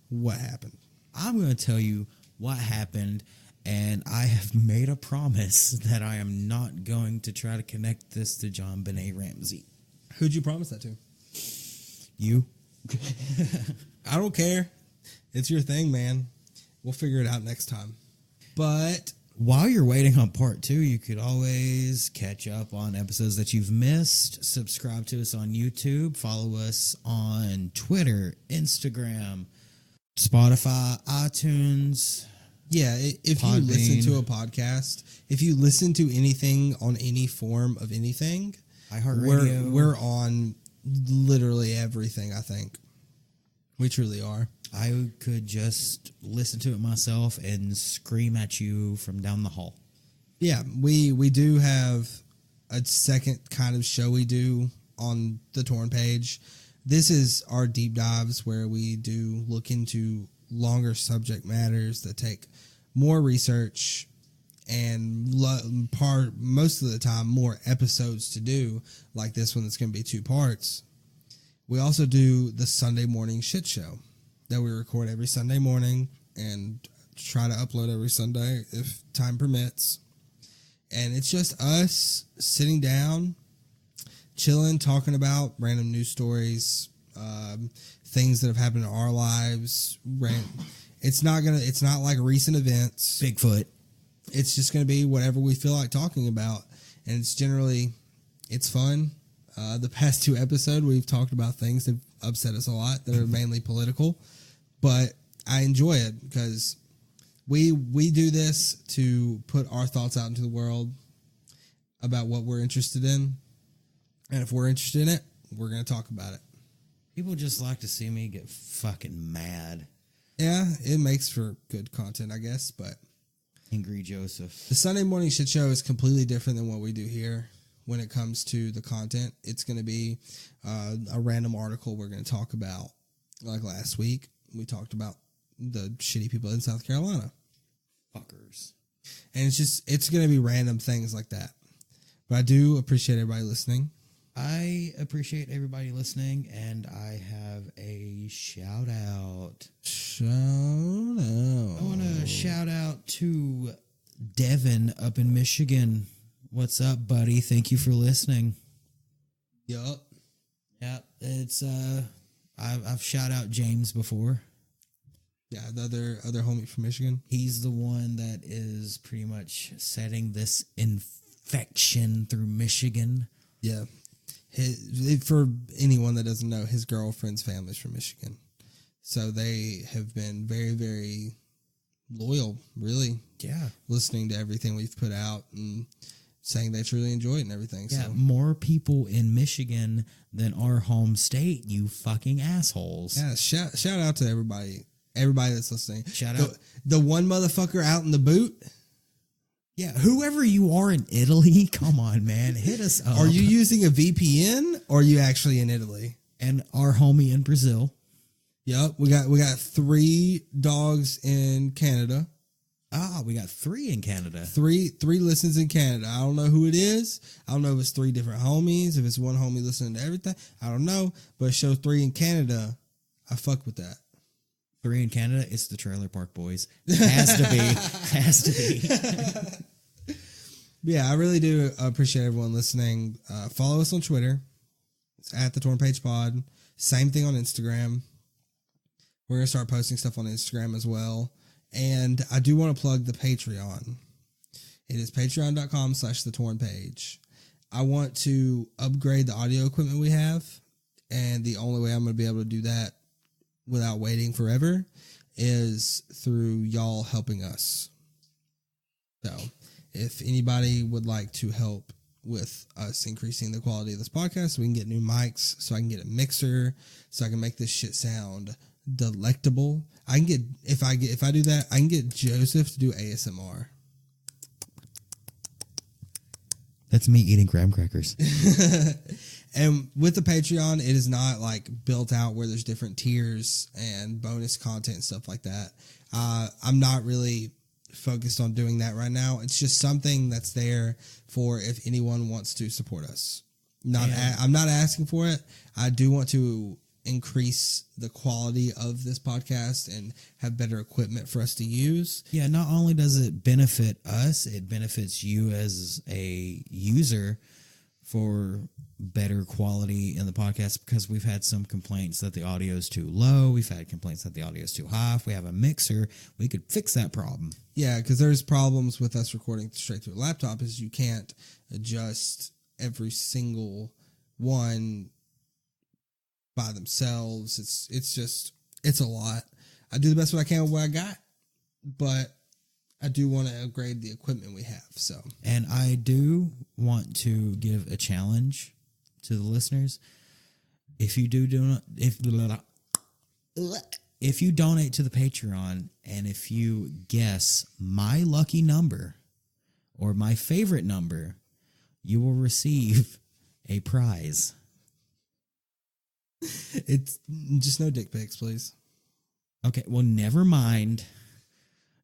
what happened. I'm going to tell you what happened, and I have made a promise that I am not going to try to connect this to John Benet Ramsey. Who'd you promise that to? You? I don't care. It's your thing, man. We'll figure it out next time. But While you're waiting on part 2, you could always catch up on episodes that you've missed. Subscribe to us on YouTube. Follow us on Twitter, Instagram, Spotify, iTunes. yeah, if you Podbean. listen to a podcast, if you listen to anything on any form of anything, iHeartRadio. we're on literally everything, I think. We truly are. I could just listen to it myself and scream at you from down the hall. Yeah, we do have a second kind of show we do on the Torn page. This is our deep dives where we do look into longer subject matters that take more research and most of the time more episodes to do, like this one that's going to be 2 parts. We also do the Sunday morning shit show that we record every Sunday morning and try to upload every Sunday if time permits. And it's just us sitting down, chilling, talking about random news stories, things that have happened in our lives. It's not like recent events. Bigfoot. It's just going to be whatever we feel like talking about. And it's fun. The past 2 episodes, we've talked about things that upset us a lot that are mainly political. But I enjoy it because we do this to put our thoughts out into the world about what we're interested in. And if we're interested in it, we're going to talk about it. People just like to see me get fucking mad. Yeah, it makes for good content, I guess. But Angry Joseph. the Sunday morning shit show is completely different than what we do here. When it comes to the content, it's going to be a random article we're going to talk about. Like last week, we talked about the shitty people in South Carolina. Fuckers. And it's going to be random things like that. But I do appreciate everybody listening. I appreciate everybody listening, and I have a shout out. I want to shout out to Devin up in Michigan. What's up, buddy? Thank you for listening. Yup. Yeah, it's I've shout out James before. Yeah, the other homie from Michigan. He's the one that is pretty much setting this infection through Michigan. Yeah. For anyone that doesn't know, his girlfriend's family's from Michigan. So they have been very, very loyal, really. Yeah. Listening to everything we've put out and saying they truly enjoy it and everything. Yeah, So more people in Michigan than our home state, you fucking assholes. yeah, shout out to everybody that's listening. Shout out. The one motherfucker out in the boot. Yeah, whoever you are in Italy, come on, man, hit us up. Are you using a VPN or are you actually in Italy? And our homie in Brazil. Yep, we got 3 dogs in Canada. Ah, we got 3 in Canada. Three listens in Canada. I don't know who it is. I don't know if it's 3 different homies, if it's one homie listening to everything. I don't know, but it shows 3 in Canada. I fuck with that. 3 in Canada. It's the Trailer Park Boys. Has to be. Has to be. Yeah, I really do appreciate everyone listening. Follow us on Twitter. It's at the Torn Page Pod. Same thing on Instagram. We're going to start posting stuff on Instagram as well. And I do want to plug the Patreon. It is patreon.com/the Torn Page. I want to upgrade the audio equipment we have. And the only way I'm going to be able to do that without waiting forever is through y'all helping us. So if anybody would like to help with us increasing the quality of this podcast, so we can get new mics, so I can get a mixer, so I can make this shit sound delectable. I can get, if I do that, I can get Joseph to do ASMR. That's me eating graham crackers. And with the Patreon, it is not like built out where there's different tiers and bonus content and stuff like that. I'm not really focused on doing that right now. It's just something that's there for if anyone wants to support us. I'm not asking for it. I do want to increase the quality of this podcast and have better equipment for us to use. Yeah, not only does it benefit us, it benefits you as a user for better quality in the podcast, because we've had some complaints that the audio is too low. We've had complaints that the audio is too high. If we have a mixer, we could fix that problem. Yeah, because there's problems with us recording straight through a laptop is you can't adjust every single one by themselves. It's a lot. I do the best what I can with what I got, but I do want to upgrade the equipment we have. So, and I do want to give a challenge to the listeners. If you if you donate to the Patreon, and if you guess my lucky number or my favorite number, you will receive a prize. It's just no dick pics, please. Okay, well, never mind.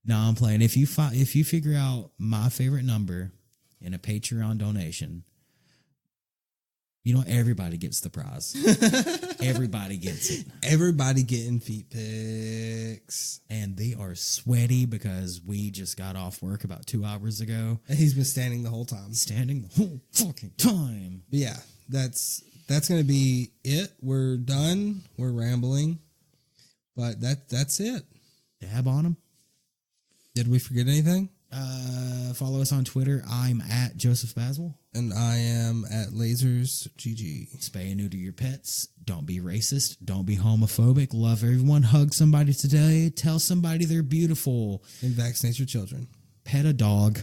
No, I'm playing. If you figure out my favorite number in a Patreon donation, you know, everybody gets the prize. Everybody gets it. Everybody getting feet pics. And they are sweaty because we just got off work about 2 hours ago. And he's been standing the whole time. Standing the whole fucking time. But yeah, that's going to be it. We're done. We're rambling. But that's it. Dab on them. Did we forget anything? Follow us on Twitter. I'm at Joseph Basil. And I am at LasersGG. Spay and neuter your pets. Don't be racist. Don't be homophobic. Love everyone. Hug somebody today. Tell somebody they're beautiful. And vaccinate your children. Pet a dog.